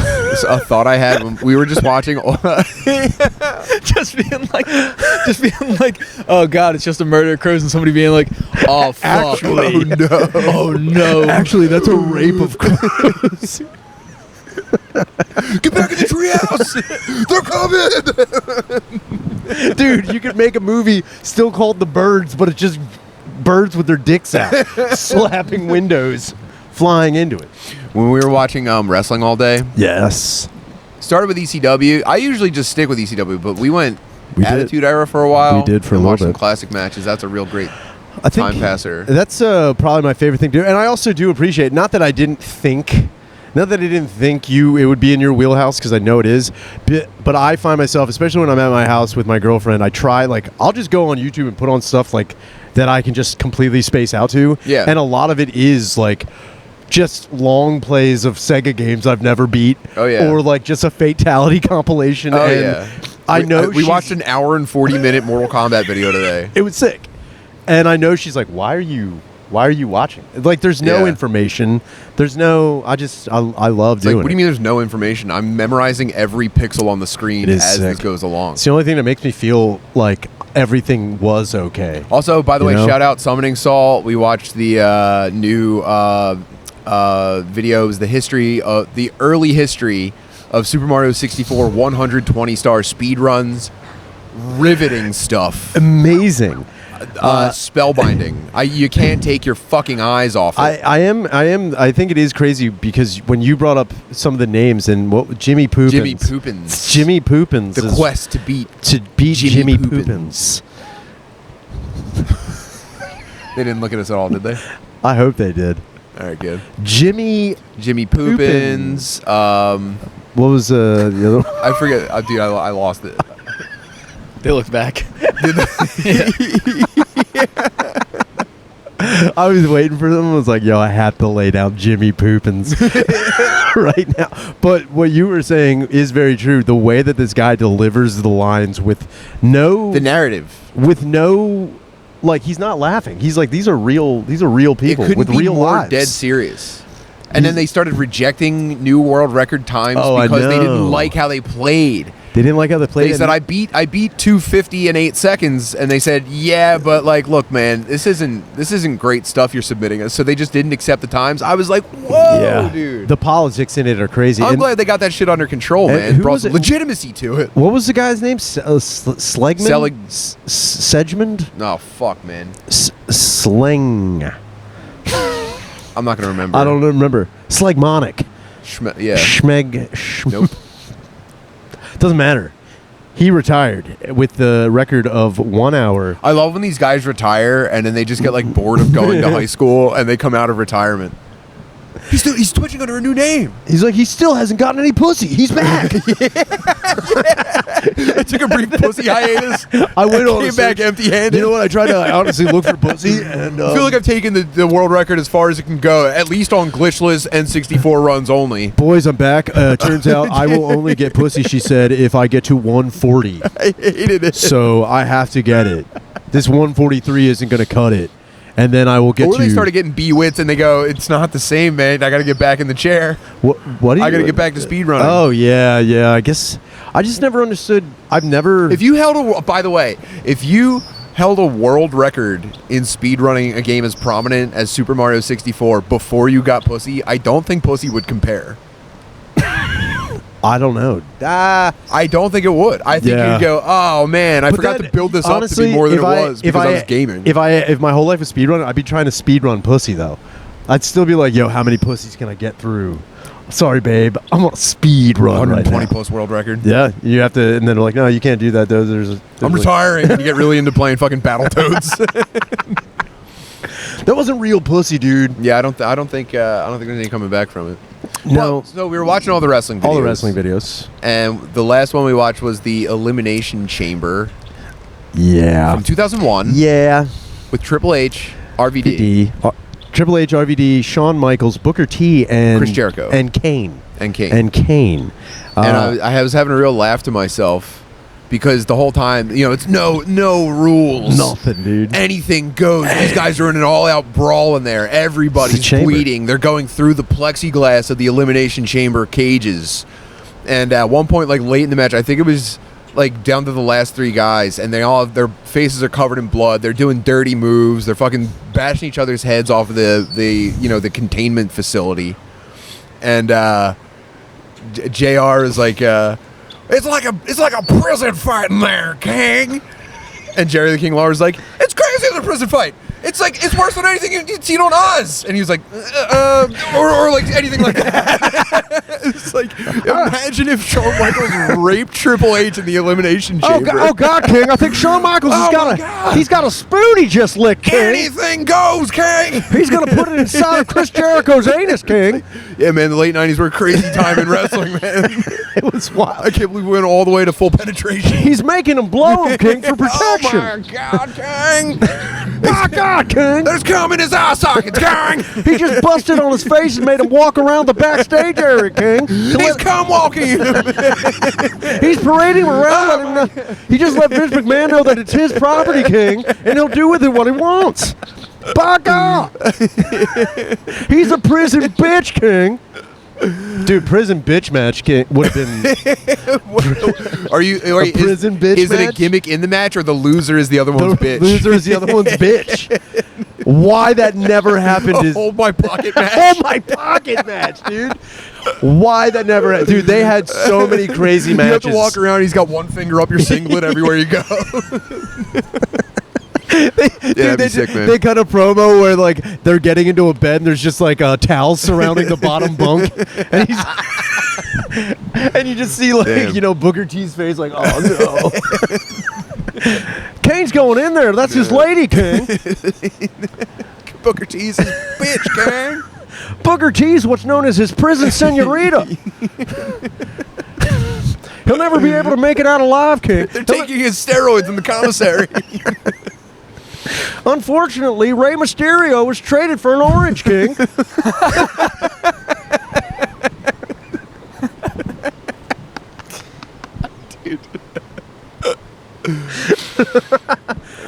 thought I had when we were just watching. just being like, oh god, it's just a murder of crows, and somebody being like, oh fuck, actually, oh no, actually, that's a rape of crows. Get back in the treehouse! They're coming! Dude, you could make a movie still called The Birds, but it's just birds with their dicks out, slapping windows, flying into it. When we were watching wrestling all day, yes, started with ECW. I usually just stick with ECW, but we went Attitude Era for a while. We did for a little bit. Watched some classic matches. That's a real great time passer. That's probably my favorite thing to do, and I also do appreciate. Not that I didn't think it would be in your wheelhouse, because I know it is, but I find myself, especially when I'm at my house with my girlfriend, I try, like, I'll just go on YouTube and put on stuff like that I can just completely space out to. Yeah. And a lot of it is like just long plays of Sega games I've never beat. Oh yeah. Or like just a fatality compilation. Oh and yeah. I know we watched an hour and 40-minute Mortal Kombat video today. It was sick. And I know she's like, why are you watching? Like, there's no information. There's no. I love doing it. What do you mean there's no information? I'm memorizing every pixel on the screen as this goes along. It's the only thing that makes me feel like everything was okay. Also, by the way, shout out Summoning Saul. We watched the new videos, the early history of Super Mario 64 120-star speed runs. Riveting stuff. Amazing. Spellbinding. You can't take your fucking eyes off it. I think it is crazy because when you brought up some of the names and what Jimmy Poopins. Jimmy Poopins. The quest to beat Jimmy Poopins. They didn't look at us at all, did they? I hope they did. All right, good. Jimmy Poopins. What was the other one? I forget. Dude, I lost it. They look back. I was waiting for them. I was like, yo, I have to lay down Jimmy Poopins right now. But what you were saying is very true. The way that this guy delivers the lines with the narrative. With no, like, he's not laughing. He's like, these are real people with real lives. Dead serious. And then they started rejecting new world record times because they didn't like how they played. They didn't like how they played. They said, I beat 250 in 8 seconds, and they said, yeah, but like, look, man, this isn't great stuff you're submitting us. So they just didn't accept the times. I was like, whoa, dude. The politics in it are crazy. I'm glad they got that shit under control, man. Brought some legitimacy to it. What was the guy's name? Slegman? Sedgmond? No, fuck, man. Sling. I'm not going to remember. I don't remember. Slegmonic. Yeah. Schmeg. Nope. Doesn't matter. He retired with the record of 1 hour. I love when these guys retire and then they just get like bored of going to high school and they come out of retirement. He's twitching under a new name. He still hasn't gotten any pussy. He's back. I took a brief pussy hiatus. I came back empty-handed. You know what? I tried to honestly look for pussy, and I feel like I've taken the world record as far as it can go, at least on glitchless N64 runs only. Boys, I'm back. Turns out I will only get pussy, she said, if I get to 140. I hated it. So I have to get it. This 143 isn't going to cut it. And then I will get or they started getting B-wits and they go, it's not the same, man. I got to get back in the chair. What I got to get back to speedrunning. Oh, yeah. I guess I just never understood. I've never. If you held a world record in speedrunning a game as prominent as Super Mario 64 before you got pussy, I don't think pussy would compare. I don't know. I don't think it would. I think you'd go, oh man, I forgot to build this honestly, up to be more than it was because I was gaming. If my whole life was speedrunning, I'd be trying to speedrun pussy though. I'd still be like, yo, how many pussies can I get through? Sorry, babe, I'm on speed run 120 right now. plus world record. Yeah, you have to, and then they're like, no, you can't do that. I'm retiring. And you get really into playing fucking Battletoads. That wasn't real pussy, dude. Yeah, I don't think there's any coming back from it. No. So we were watching all the wrestling videos. All the wrestling videos. And the last one we watched was the Elimination Chamber. Yeah. From 2001. Yeah. With Triple H, RVD. Triple H, RVD, Shawn Michaels, Booker T, and Chris Jericho. And Kane. And I was having a real laugh to myself because the whole time, it's no rules. Nothing, dude. Anything goes. These guys are in an all-out brawl in there. Everybody's bleeding. They're going through the plexiglass of the Elimination Chamber cages. And at one point, like late in the match, I think it was like down to the last 3 guys, and they all have their faces are covered in blood. They're doing dirty moves. They're fucking bashing each other's heads off of the containment facility. And JR is like, it's like a prison fight in there, King. And Jerry the King Lawler's like, it's crazy as a prison fight. It's worse than anything you've seen on Oz. And he was like, or like anything like that. It's like, imagine if Shawn Michaels raped Triple H in the Elimination Chamber. Oh God, King! I think Shawn Michaels he's got a spoon he just licked, King. Anything goes, King. He's gonna put it inside of Chris Jericho's anus, King. Yeah, man, the late '90s were a crazy time in wrestling, man. It was wild. I can't believe we went all the way to full penetration. He's making him blow him, King, for protection. Oh my God, King! My God, King! There's cum in his eye sockets, King! He just busted on his face and made him walk around the backstage area, King. He's cum walking. He's parading around. He just let Vince McMahon know that it's his property, King, and he'll do with it what he wants. By God! He's a prison bitch, King. Dude, prison bitch match would have been. Prison bitch? Is it a gimmick in the match, or the loser is the other one's bitch? The loser is the other one's bitch. Why that never happened is Hold my pocket match. Hold my pocket match, dude. Why that never happened. Dude, they had so many crazy matches. You have to walk around, he's got one finger up your singlet everywhere you go. They cut a promo where like they're getting into a bed and there's just like a towel surrounding the bottom bunk, and he's and you just see like Booker T's face like, oh no, Kane's going in there. That's his lady, Kane. Booker T's his bitch, Kane. Booker T's what's known as his prison senorita. He'll never be able to make it out alive, King. They're taking his steroids in the commissary. Unfortunately, Rey Mysterio was traded for an Orange King. Dude.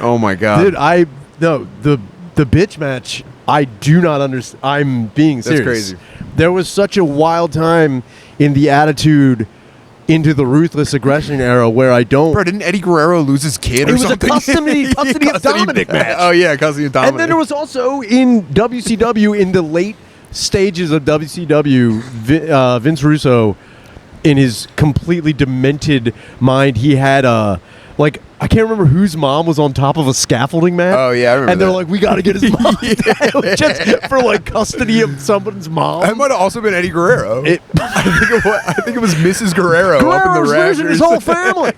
Oh my god. Dude, the bitch match, I do not understand. I'm being serious. That's crazy. There was such a wild time in the Attitude into the Ruthless Aggression era where I don't... Bro, didn't Eddie Guerrero lose his kid or something? It was a custody of Dominic match. Oh, yeah, custody of Dominic. And then there was also in WCW, in the late stages of WCW, Vince Russo, in his completely demented mind, he had a... Like, I can't remember whose mom was on top of a scaffolding mat. Oh, yeah, I remember And they're like, we got to get his mom down just for, like, custody of someone's mom. That might have also been Eddie Guerrero. I think it was Mrs. Guerrero up in the rafters. Losing his whole family.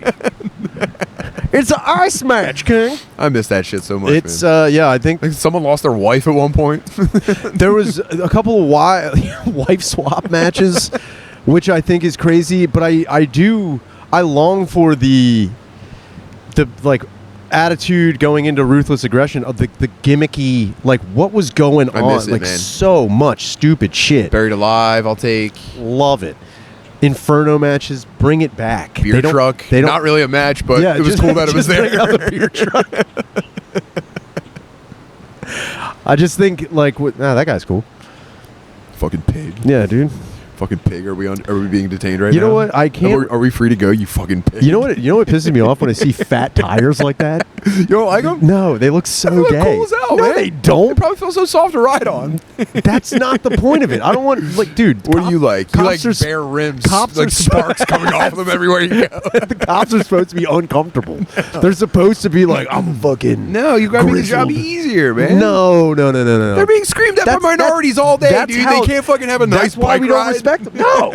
It's an ice match, King. I miss that shit so much, It's, man. I think... Like someone lost their wife at one point. There was a couple of wife swap matches, which I think is crazy, but I long for the like attitude going into Ruthless Aggression of the gimmicky, like what was going on. Miss it, like man. So much stupid shit. Buried Alive, I'll take. Love it. Inferno matches, bring it back. Beer truck. They don't, not really a match, but it was cool that it was there. Bring out the beer truck. I just think like that guy's cool. Fucking pig. Yeah, dude. Fucking pig. Are we being detained right now? You know what? I can't. Are we free to go? You fucking pig. You know what pisses me off when I see fat tires like that? You don't like them? No, they look so they look gay. Cool as hell, no, man. They don't. They probably feel so soft to ride on. That's not the point of it. I don't want dude. What do you like? You like bare rims, cops like sparks coming off them everywhere you go. The cops are supposed to be uncomfortable. They're supposed to be like, I'm fucking. No, you gotta make the job easier, man. No. They're being screamed at by minorities all day, dude. They can't fucking have a nice bike ride. That's why we don't respect them. No.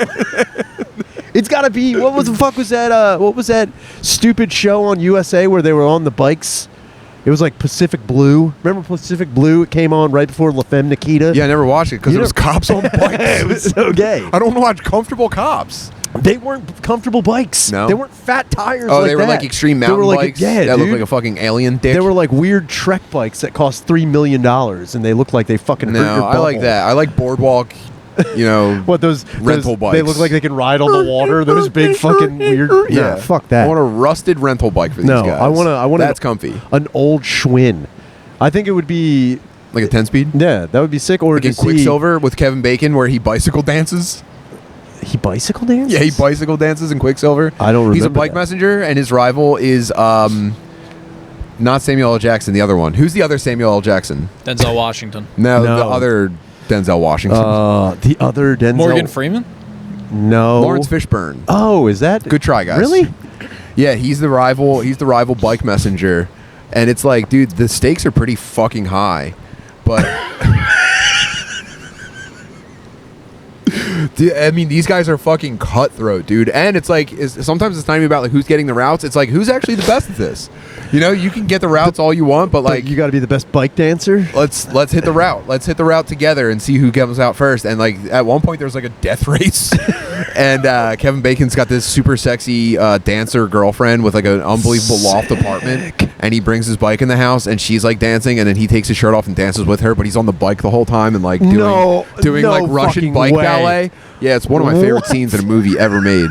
It's got to be. What the fuck was that? What was that stupid show on USA where they were on the bikes? It was like Pacific Blue. Remember Pacific Blue? It came on right before La Femme Nikita. Yeah, I never watched it because it was cops on bikes. It was so gay. I don't watch comfortable cops. They weren't comfortable bikes. No, they weren't fat tires. Oh, like they were like extreme mountain bikes. That looked like a fucking alien dick. They were like weird Trek bikes that cost $3 million, and they looked like they fucking. hurt your I like that. I like boardwalk. You know, what those rental bikes? They look like they can ride on the water. Those big fucking weird. Yeah, fuck that. I want a rusted rental bike for these guys. I want. That's comfy. An old Schwinn. I think it would be like a 10-speed. Yeah, that would be sick. Or like in Quicksilver with Kevin Bacon, where he bicycle dances. He bicycle dances? Yeah, he bicycle dances in Quicksilver. I don't remember. He's a bike messenger, and his rival is not Samuel L. Jackson, the other one. Who's the other Samuel L. Jackson? Denzel Washington. No, the other Denzel Washington. The other Denzel. Morgan Freeman? No. Lawrence Fishburne. Oh, is that? Good try, guys. Really? Yeah, he's the rival. He's the rival bike messenger. And it's like, dude, the stakes are pretty fucking high. But dude, I mean, these guys are fucking cutthroat, dude. And it's like, sometimes it's not even about like who's getting the routes. It's like, who's actually the best at this? You know, you can get the routes all you want, but like you got to be the best bike dancer. Let's hit the route. Let's hit the route together and see who comes out first. And like at one point, there's like a death race, and Kevin Bacon's got this super sexy dancer girlfriend with like an unbelievable loft apartment, and he brings his bike in the house, and she's like dancing, and then he takes his shirt off and dances with her, but he's on the bike the whole time and like doing like Russian bike ballet. Yeah, it's one of my favorite scenes in a movie ever made.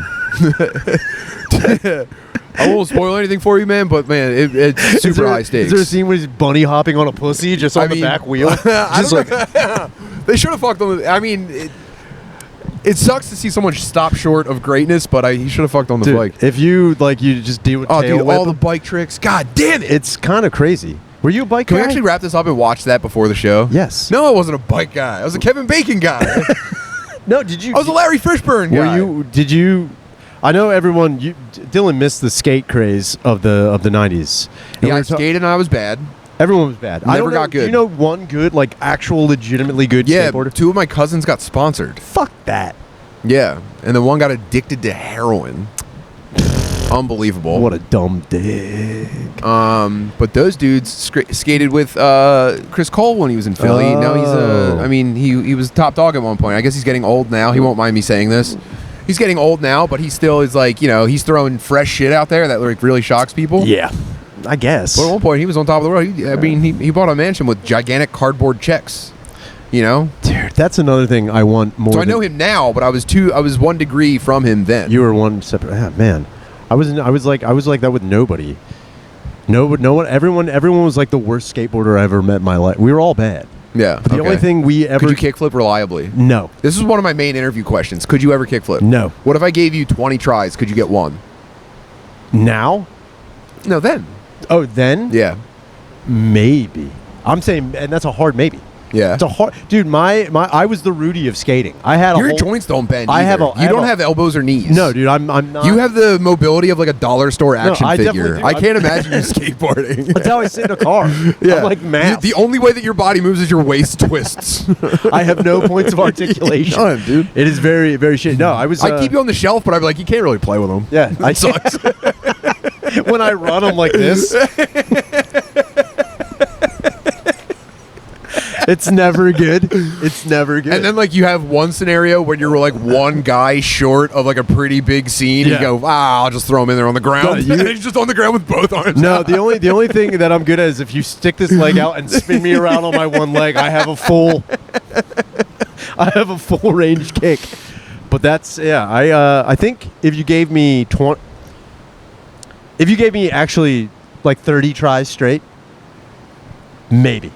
I won't spoil anything for you, man, but man, it's super high stakes. Is there a scene where he's bunny hopping on a pussy just on the back wheel? Just like they should have fucked on the. I mean, it sucks to see someone stop short of greatness, but he should have fucked on the bike. If you you just deal with tail whip all the bike tricks. God damn it! It's kind of crazy. Were you a bike Can guy? we actually wrap this up and watch that before the show? Yes. No, I wasn't a bike guy. I was a Kevin Bacon guy. No, did you? I was a Larry Fishburne guy. Did you? I know everyone. Dylan missed the skate craze of the 90s. Yeah, I skated and I was bad. Everyone was bad. Never got good. Do you know one good, like actual, legitimately good skateboarder? 2 of my cousins got sponsored. Fuck that. Yeah, and then one got addicted to heroin. Unbelievable. What a dumb dick. But those dudes skated with Chris Cole when he was in Philly. Now he was top dog at one point. I guess he's getting old now. He won't mind me saying this. He's getting old now, but he still is like, he's throwing fresh shit out there that like really shocks people. Yeah, I guess. But at one point, he was on top of the world. He bought a mansion with gigantic cardboard checks. Dude, that's another thing I want more. So I know him now, but I was 1 degree from him then. You were one separate. Ah, man, I was like that with nobody. No one. Everyone was like the worst skateboarder I ever met in my life. We were all bad. Yeah. But the only thing we ever... Could you kickflip reliably? No. This is one of my main interview questions. Could you ever kickflip? No. What if I gave you 20 tries? Could you get 1? Now? No, then. Oh, then? Yeah. Maybe. I'm saying, and that's a hard maybe. Yeah. It's a hard... Dude, I was the Rudy of skating. I had Your joints don't bend I either. have you don't have elbows or knees. No, dude, I'm not... You have the mobility of like a dollar store action I figure. definitely do. I can't imagine you skateboarding. That's how I sit in a car. Yeah. I'm like math. The only way that your body moves is your waist twists. I have no points of articulation. None, dude. It is very, very shit. No, I was... I keep you on the shelf, but I'd be like, you can't really play with them. Yeah. It sucks. When I run, I'm like this. It's never good. It's never good. And then like you have one scenario where you're like one guy short of like a pretty big scene. Yeah. And you go, I'll just throw him in there on the ground. No, And he's just on the ground with both arms. No, out. the only thing that I'm good at is if you stick this leg out and spin me around on my one leg, I have a full range kick. But that's I think if you gave me actually like 30 tries straight, maybe.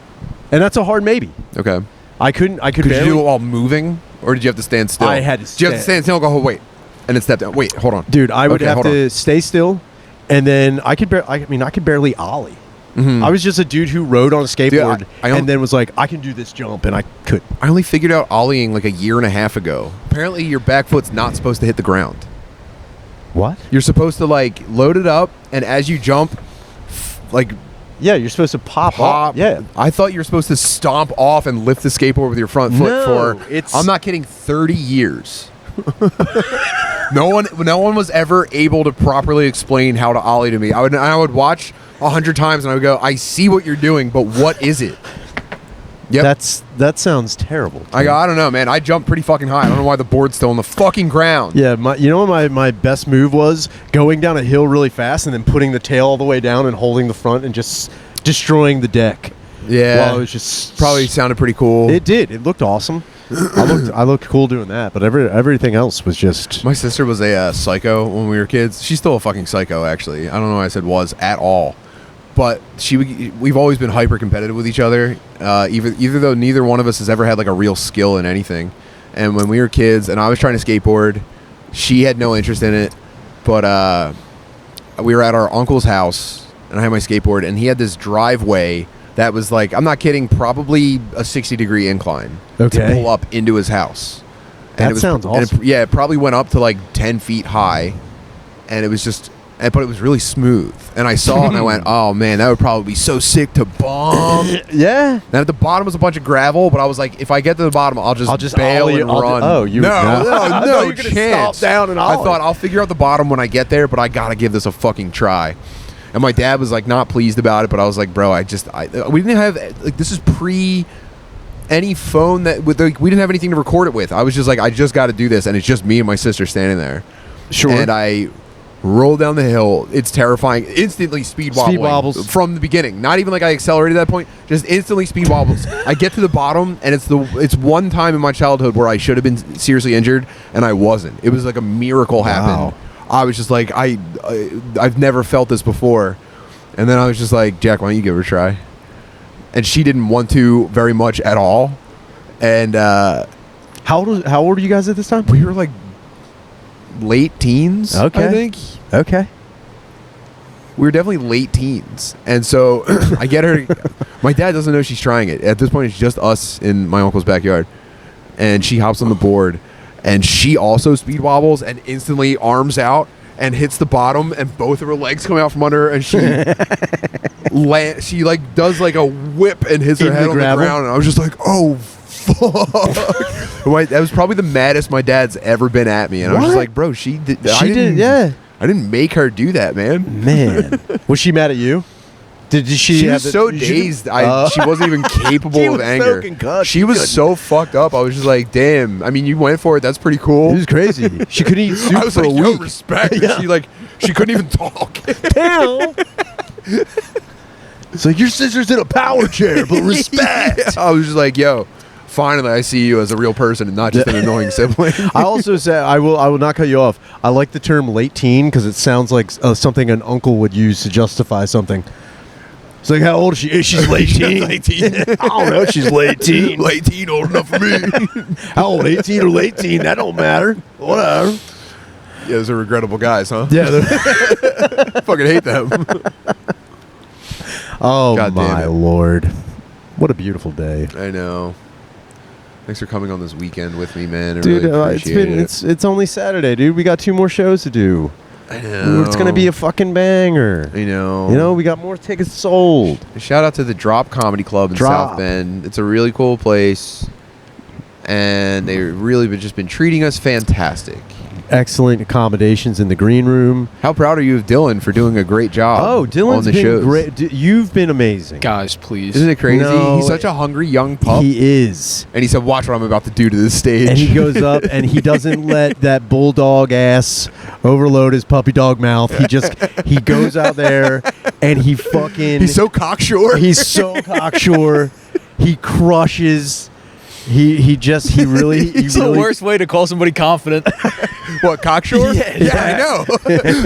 And that's a hard maybe. Okay. Could you do it while moving, or did you have to stand still? I had to Did you have to stand still and go, oh, wait, and then step down? Wait, hold on. Dude, I would have hold to on. stay still, and then I could barely ollie. Mhm. I was just a dude who rode on a skateboard Dude, and then was like, I can do this jump, and I could. I only figured out ollieing like a year and a half ago. Apparently, your back foot's not supposed to hit the ground. What? You're supposed to like load it up, and as you jump, like Yeah, you're supposed to pop up. Yeah. I thought you were supposed to stomp off and lift the skateboard with your front foot No, for. I'm not kidding. 30 years. No one was ever able to properly explain how to ollie to me. I would watch 100 times and I would go, I see what you're doing, but what is it? Yep. That sounds terrible. I don't know, man. I jumped pretty fucking high. I don't know why the board's still on the fucking ground. Yeah, you know what my best move was? Going down a hill really fast and then putting the tail all the way down and holding the front and just destroying the deck. Yeah. While it was just Probably sounded pretty cool. It did. It looked awesome. I looked cool doing that, but everything else was just... My sister was a psycho when we were kids. She's still a fucking psycho, actually. I don't know why I said was at all. But we've always been hyper competitive with each other, either though neither one of us has ever had like a real skill in anything. And when we were kids, and I was trying to skateboard, she had no interest in it. But we were at our uncle's house, and I had my skateboard, and he had this driveway that was like, I'm not kidding, probably a 60-degree incline to pull up into his house. That sounds awesome. It probably went up to like 10 feet high, and it was just... but it was really smooth. And I saw it and I went, oh man, that would probably be so sick to bomb. Yeah. And at the bottom was a bunch of gravel, but I was like, if I get to the bottom, I'll just bail and run. No, no chance. Stop down and I thought I'll figure out the bottom when I get there, but I gotta give this a fucking try. And my dad was like not pleased about it, but I was like, bro, we didn't have like, this is pre any phone that we didn't have anything to record it with. I was just like, I just got to do this, and it's just me and my sister standing there. Sure. And I roll down the hill. It's terrifying. Instantly speed wobbles from the beginning. Not even like I accelerated at that point. Just instantly speed wobbles. I get to the bottom, and it's one time in my childhood where I should have been seriously injured, and I wasn't. It was like a miracle happened. Wow. I was just like, I've never felt this before. And then I was just like, Jack, why don't you give her a try? And she didn't want to very much at all. And how old are you guys at this time? we were like late teens, Okay. I think. Okay. we were definitely late teens, and so I get her. My dad doesn't know she's trying it. At this point, it's just us in my uncle's backyard, and she hops on the board, and she also speed wobbles and instantly arms out and hits the bottom, and both of her legs come out from under her, and she she like does like a whip and hits her head on the ground, and I was just like, oh fuck. That was probably the maddest my dad's ever been at me, and I was just like, bro, she did. Yeah. I didn't make her do that, man. Man, was she mad at you? Did she? She was so dazed. She wasn't even capable of anger. She was so fucked up. I was just like, damn. I mean, you went for it. That's pretty cool. It was crazy. She couldn't eat soup I was for like, a yo, week. respect. Yeah. She couldn't even talk. Damn. It's like your sister's in a power chair, but respect. Yeah. I was just like, yo. Finally, I see you as a real person and not just an annoying sibling. I also said I will not cut you off. I like the term late teen because it sounds like something an uncle would use to justify something. It's like, how old is she? She's late teen. I don't know. She's late teen. Late teen, old enough for me. How old, 18 or late teen? That don't matter. Whatever. Yeah, those are regrettable guys, huh? Yeah. Fucking hate them. Oh, God my Lord. What a beautiful day. I know. Thanks for coming on this weekend with me, man. I dude, really appreciate it's only Saturday, dude. We got 2 more shows to do. I know. It's gonna be a fucking banger. I know. You know, we got more tickets sold. Shout out to the Drop Comedy Club in South Bend. It's a really cool place, and they've really just been treating us fantastic. Excellent accommodations in the green room. How proud are you of Dylan for doing a great job? Oh, Dylan's on the been shows? great. You've been amazing, Guys, please. Isn't it crazy? No, He's such a hungry young pup. He is. And he said, "Watch what I'm about to do to this stage." And he goes up and he doesn't let that bulldog ass overload his puppy dog mouth. He goes out there and he fucking. He's so cocksure. He's so cocksure. He crushes. He really. It's the worst way to call somebody confident. What, cocksure? Yeah, I know.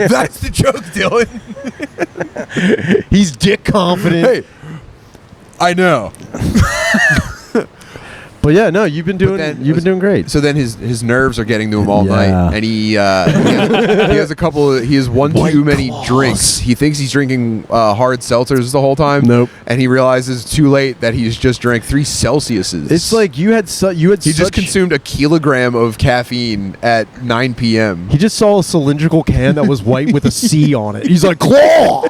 That's the joke, Dylan. He's dick confident. Hey, I know. But yeah, no, you've been doing great. So then his nerves are getting to him all night, and he has one too many drinks. He thinks he's drinking hard seltzers the whole time. Nope. And he realizes too late that he's just drank 3 Celsiuses. It's like he just consumed a kilogram of caffeine at 9 p.m. He just saw a cylindrical can that was white with a C on it. He's like, claw!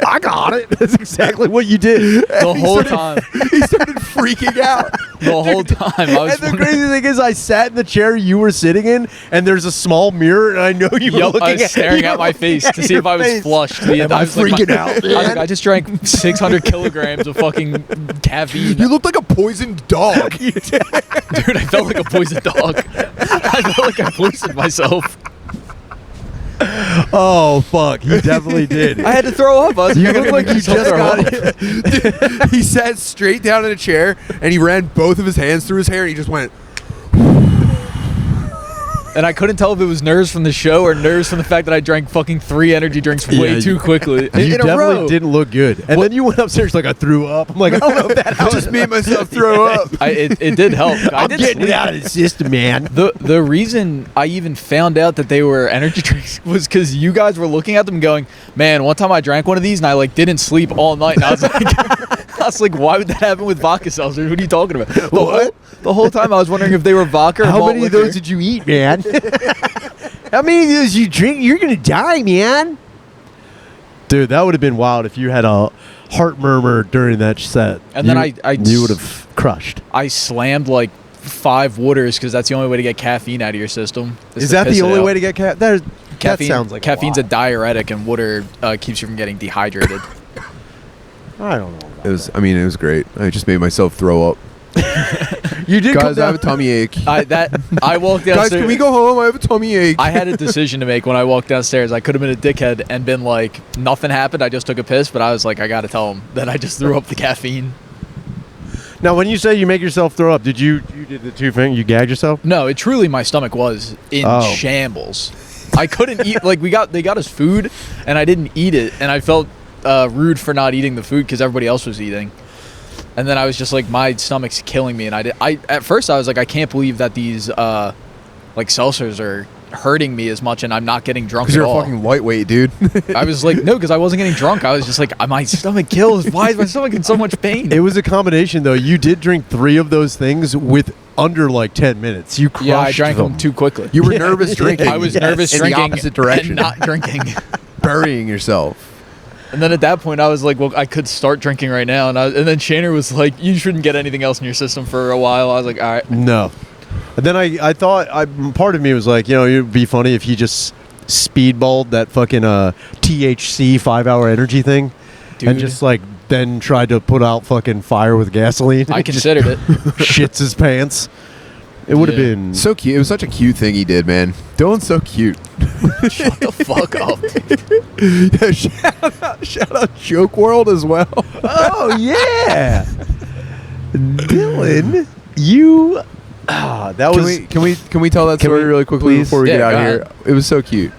I got it. That's exactly what you did. The whole time. He started freaking out. The whole time. And the crazy thing is, I sat in the chair you were sitting in, and there's a small mirror, and I know you were looking I was staring at my face to see if I was flushed. I was freaking out. I was like, I just drank 600 kilograms of fucking caffeine. You look like a poisoned dog. Dude, I felt like a poisoned dog. I felt like I poisoned myself. Oh fuck! He definitely did. I had to throw up. You look like you just got it. He sat straight down in a chair and he ran both of his hands through his hair and he just went. And I couldn't tell if it was nerves from the show or nerves from the fact that I drank fucking 3 energy drinks way too quickly. You in a definitely row. didn't look good. And then you went upstairs like I threw up. I'm like, I don't know if that helped. Just made myself throw up. It did help. I'm getting it out of the system, man. The reason I even found out that they were energy drinks was because you guys were looking at them going, man, one time I drank one of these and I like didn't sleep all night. And I was like, why would that happen with vodka seltzer? What are you talking about? The whole time I was wondering if they were vodka or How malt many liquor. of those did you eat, man? How many of those you drink? You're gonna die, man. Dude, that would have been wild if you had a heart murmur during that set. And then you would have crushed. I slammed like 5 waters because that's the only way to get caffeine out of your system. Is that the only way to get caffeine? That sounds like caffeine's a diuretic, and water keeps you from getting dehydrated. I don't know. It was great. I just made myself throw up. You did, guys. I have a tummy ache. I walked downstairs. Guys, can we go home? I have a tummy ache. I had a decision to make when I walked downstairs. I could have been a dickhead and been like, nothing happened. I just took a piss, but I was like, I got to tell him that I just threw up the caffeine. Now, when you say you make yourself throw up, did you did the 2 things? You gagged yourself? No, it truly, my stomach was in shambles. I couldn't eat. Like they got us food, and I didn't eat it, and I felt rude for not eating the food because everybody else was eating. And then I was just like, my stomach's killing me. And at first I was like, I can't believe that these like seltzers hurting me as much, and I'm not getting drunk Because at you're all. a fucking lightweight, dude. I was like, no, because I wasn't getting drunk. I was just like, my stomach kills. Why is my stomach in so much pain? It was a combination, though. You did drink 3 of those things with under like 10 minutes. You crushed I drank them too quickly. You were nervous drinking. I was nervous in drinking the opposite direction, and not drinking. burying yourself. And then at that point, I was like, well, I could start drinking right now. And then Shanner was like, you shouldn't get anything else in your system for a while. I was like, all right. No. And then I thought, part of me was like, it'd be funny if he just speedballed that fucking THC 5-hour energy thing. Dude. And just like then tried to put out fucking fire with gasoline. I considered it. Shits his pants. It would have been so cute. It was such a cute thing he did, man. Dylan's so cute. Shut the fuck up, dude. Yeah, shout out Joke World as well. Oh yeah, Dylan, you. That was. Can we tell that story really quickly please? before we get out of go here? ahead. It was so cute.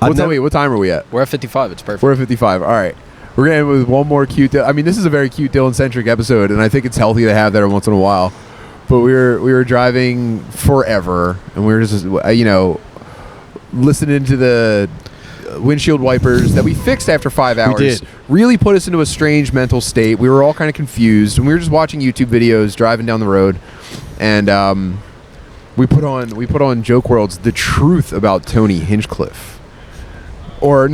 What time are we at? We're at 55. It's perfect. We're at 55. All right. We're going to end with one more cute. I mean, this is a very cute Dylan-centric episode, and I think it's healthy to have that every once in a while. But we were driving forever, and we were just listening to the windshield wipers that we fixed after 5 hours. We did. Really put us into a strange mental state. We were all kind of confused, and we were just watching YouTube videos driving down the road, and we put on Joke World's The Truth About Tony Hinchcliffe, or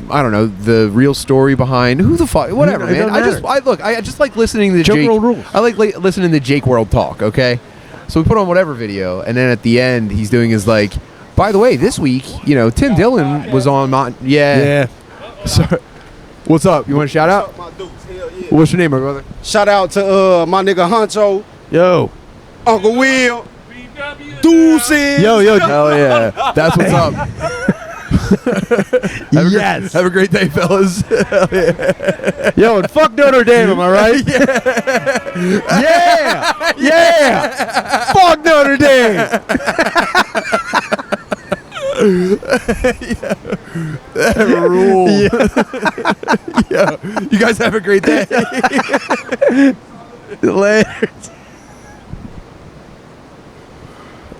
I don't know, the real story behind who the fuck, whatever, man. I just like listening to Joke World rules. I like listening to Jake World talk. Okay, so we put on whatever video, and then at the end he's doing his like, by the way, this week, Tim Dillon was on my Sorry. What's up? You want a shout out? What's your name, my brother? Shout out to my nigga Honcho, Yo. Uncle Will, Deuces. Yo. Hell yeah, that's what's up. Yes. Have a great day, fellas. Yo, and fuck Notre Dame, am I right? Yeah. Fuck Notre Dame. Rule. Yeah. You guys have a great day. Later.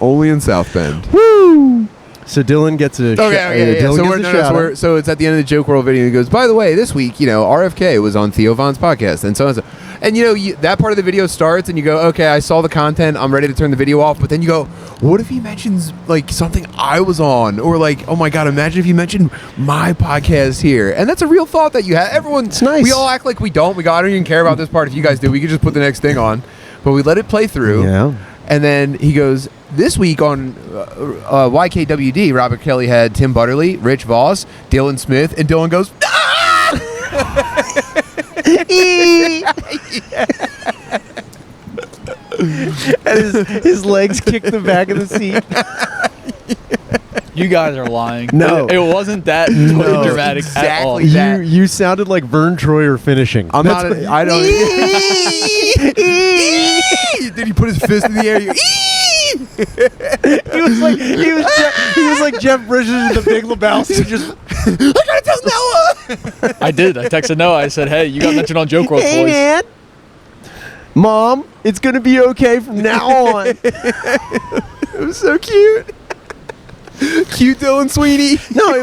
Only in South Bend. Woo. So Dylan gets a Okay. Dylan So it's at the end of the Joke World video. He goes, by the way, this week, RFK was on Theo Von's podcast, and so and so. And that part of the video starts, and you go, okay, I saw the content, I'm ready to turn the video off. But then you go, what if he mentions like something I was on, or like, oh my god, imagine if he mentioned my podcast here. And that's a real thought that you have. It's nice. We all act like we don't. I don't even care about this part. If you guys do, we could just put the next thing on. But we let it play through. Yeah. And then he goes, this week on YKWD, Robert Kelly had Tim Butterly, Rich Voss, Dylan Smith, and Dylan goes, And his legs kick the back of the seat. You guys are lying. No. It wasn't that dramatic at all. You sounded like Vern Troyer finishing. I don't. Did he put his fist in the air? He was like Jeff Bridges in The Big Lebowski. Just I gotta tell Noah. I did. I texted Noah. I said, hey, you got mentioned on Joke World, hey boys. man, Mom, it's gonna be okay from now on. It was so cute. Cute Dylan Sweeney. No,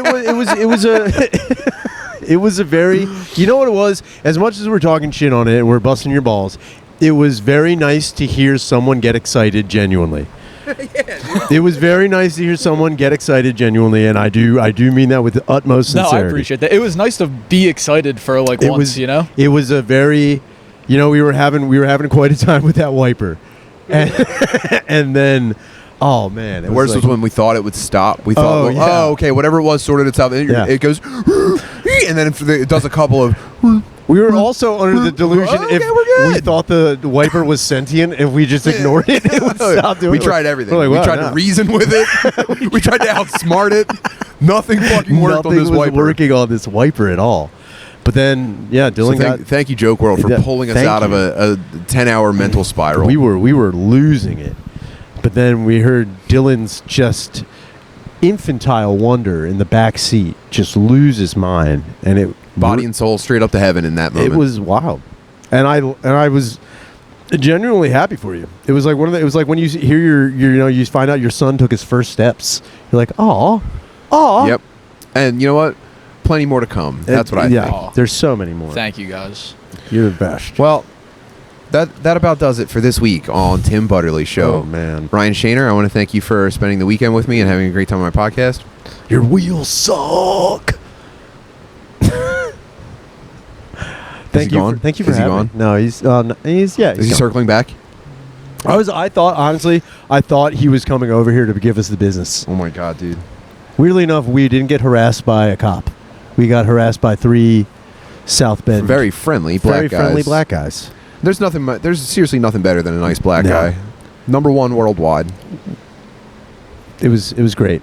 it was a very, you know what it was? As much as we're talking shit on it and we're busting your balls, it was very nice to hear someone get excited genuinely. It was very nice to hear someone get excited genuinely, and I do mean that with the utmost sincerity. No, I appreciate that. It was nice to be excited for once. It was a very, we were having quite a time with that wiper, and then. Oh man! The worst was when we thought it would stop. We thought, okay, whatever it was sorted itself. It goes, and then it does a couple of. We were also under the delusion Okay, if we're good. we thought the wiper was sentient, if we just ignored it, it would stop doing it. We tried everything. We're like, we tried to reason with it. We tried to outsmart it. Nothing fucking worked on this was wiper. working on this wiper at all. But then, Dylan thank you, Joke World, for pulling us out of a 10-hour mental spiral. We were losing it. But then we heard Dylan's just infantile wonder in the back seat just lose his mind, and it body and soul straight up to heaven in that moment. It was wild, and I was Genuinely happy for you. It was like it was like when you hear you find out your son took his first steps. You're like, oh. Yep. And you know what? Plenty more to come. That's what I think. Oh. There's so many more. Thank you, guys. You're the best. Well, that about does it for this week on Tim Butterly Show. Oh, man. Ryan Shaner, I want to thank you for spending the weekend with me and having a great time on my podcast. Your wheels suck. Thank you for Is he having gone? me. No, he's Is he gone. circling back? I thought he was coming over here to give us the business. Oh my god, dude. Weirdly enough, we didn't get harassed by a cop. We got harassed by 3 South Bend Very friendly black guys. friendly black guys. There's seriously nothing better than a nice black No. guy. Number 1 worldwide. It was great.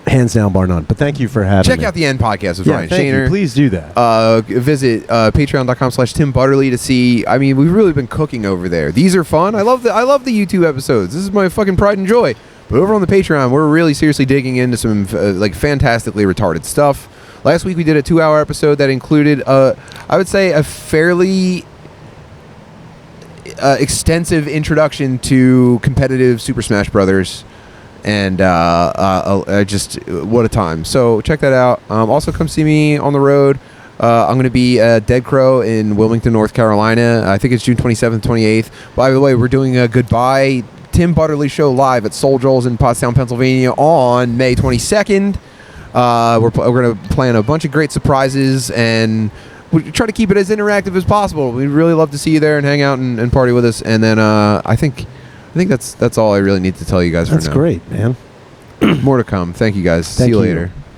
Hands down, bar none. But thank you for having me. Check out the End podcast with Yeah, Ryan thank Shaner. you. Please do that. Visit patreon.com/Tim Butterly to see. I mean, we've really been cooking over there. These are fun. I love the YouTube episodes. This is my fucking pride and joy. But over on the Patreon, we're really seriously digging into some like fantastically retarded stuff. Last week we did a 2-hour episode that included, I would say, a fairly extensive introduction to competitive Super Smash Brothers. And just what a time. So check that out. Also come see me on the road. I'm going to be at Dead Crow in Wilmington, North Carolina. I think it's June 27th, 28th. By the way, we're doing a Goodbye Tim Butterly Show live at Soul Joel's in Pottstown, Pennsylvania on May 22nd. We're going to plan a bunch of great surprises, and we try to keep it as interactive as possible. We'd really love to see you there and hang out and party with us. And then I think that's all I really need to tell you guys for now. That's great, man. More to come. Thank you guys. See Thank you you. later.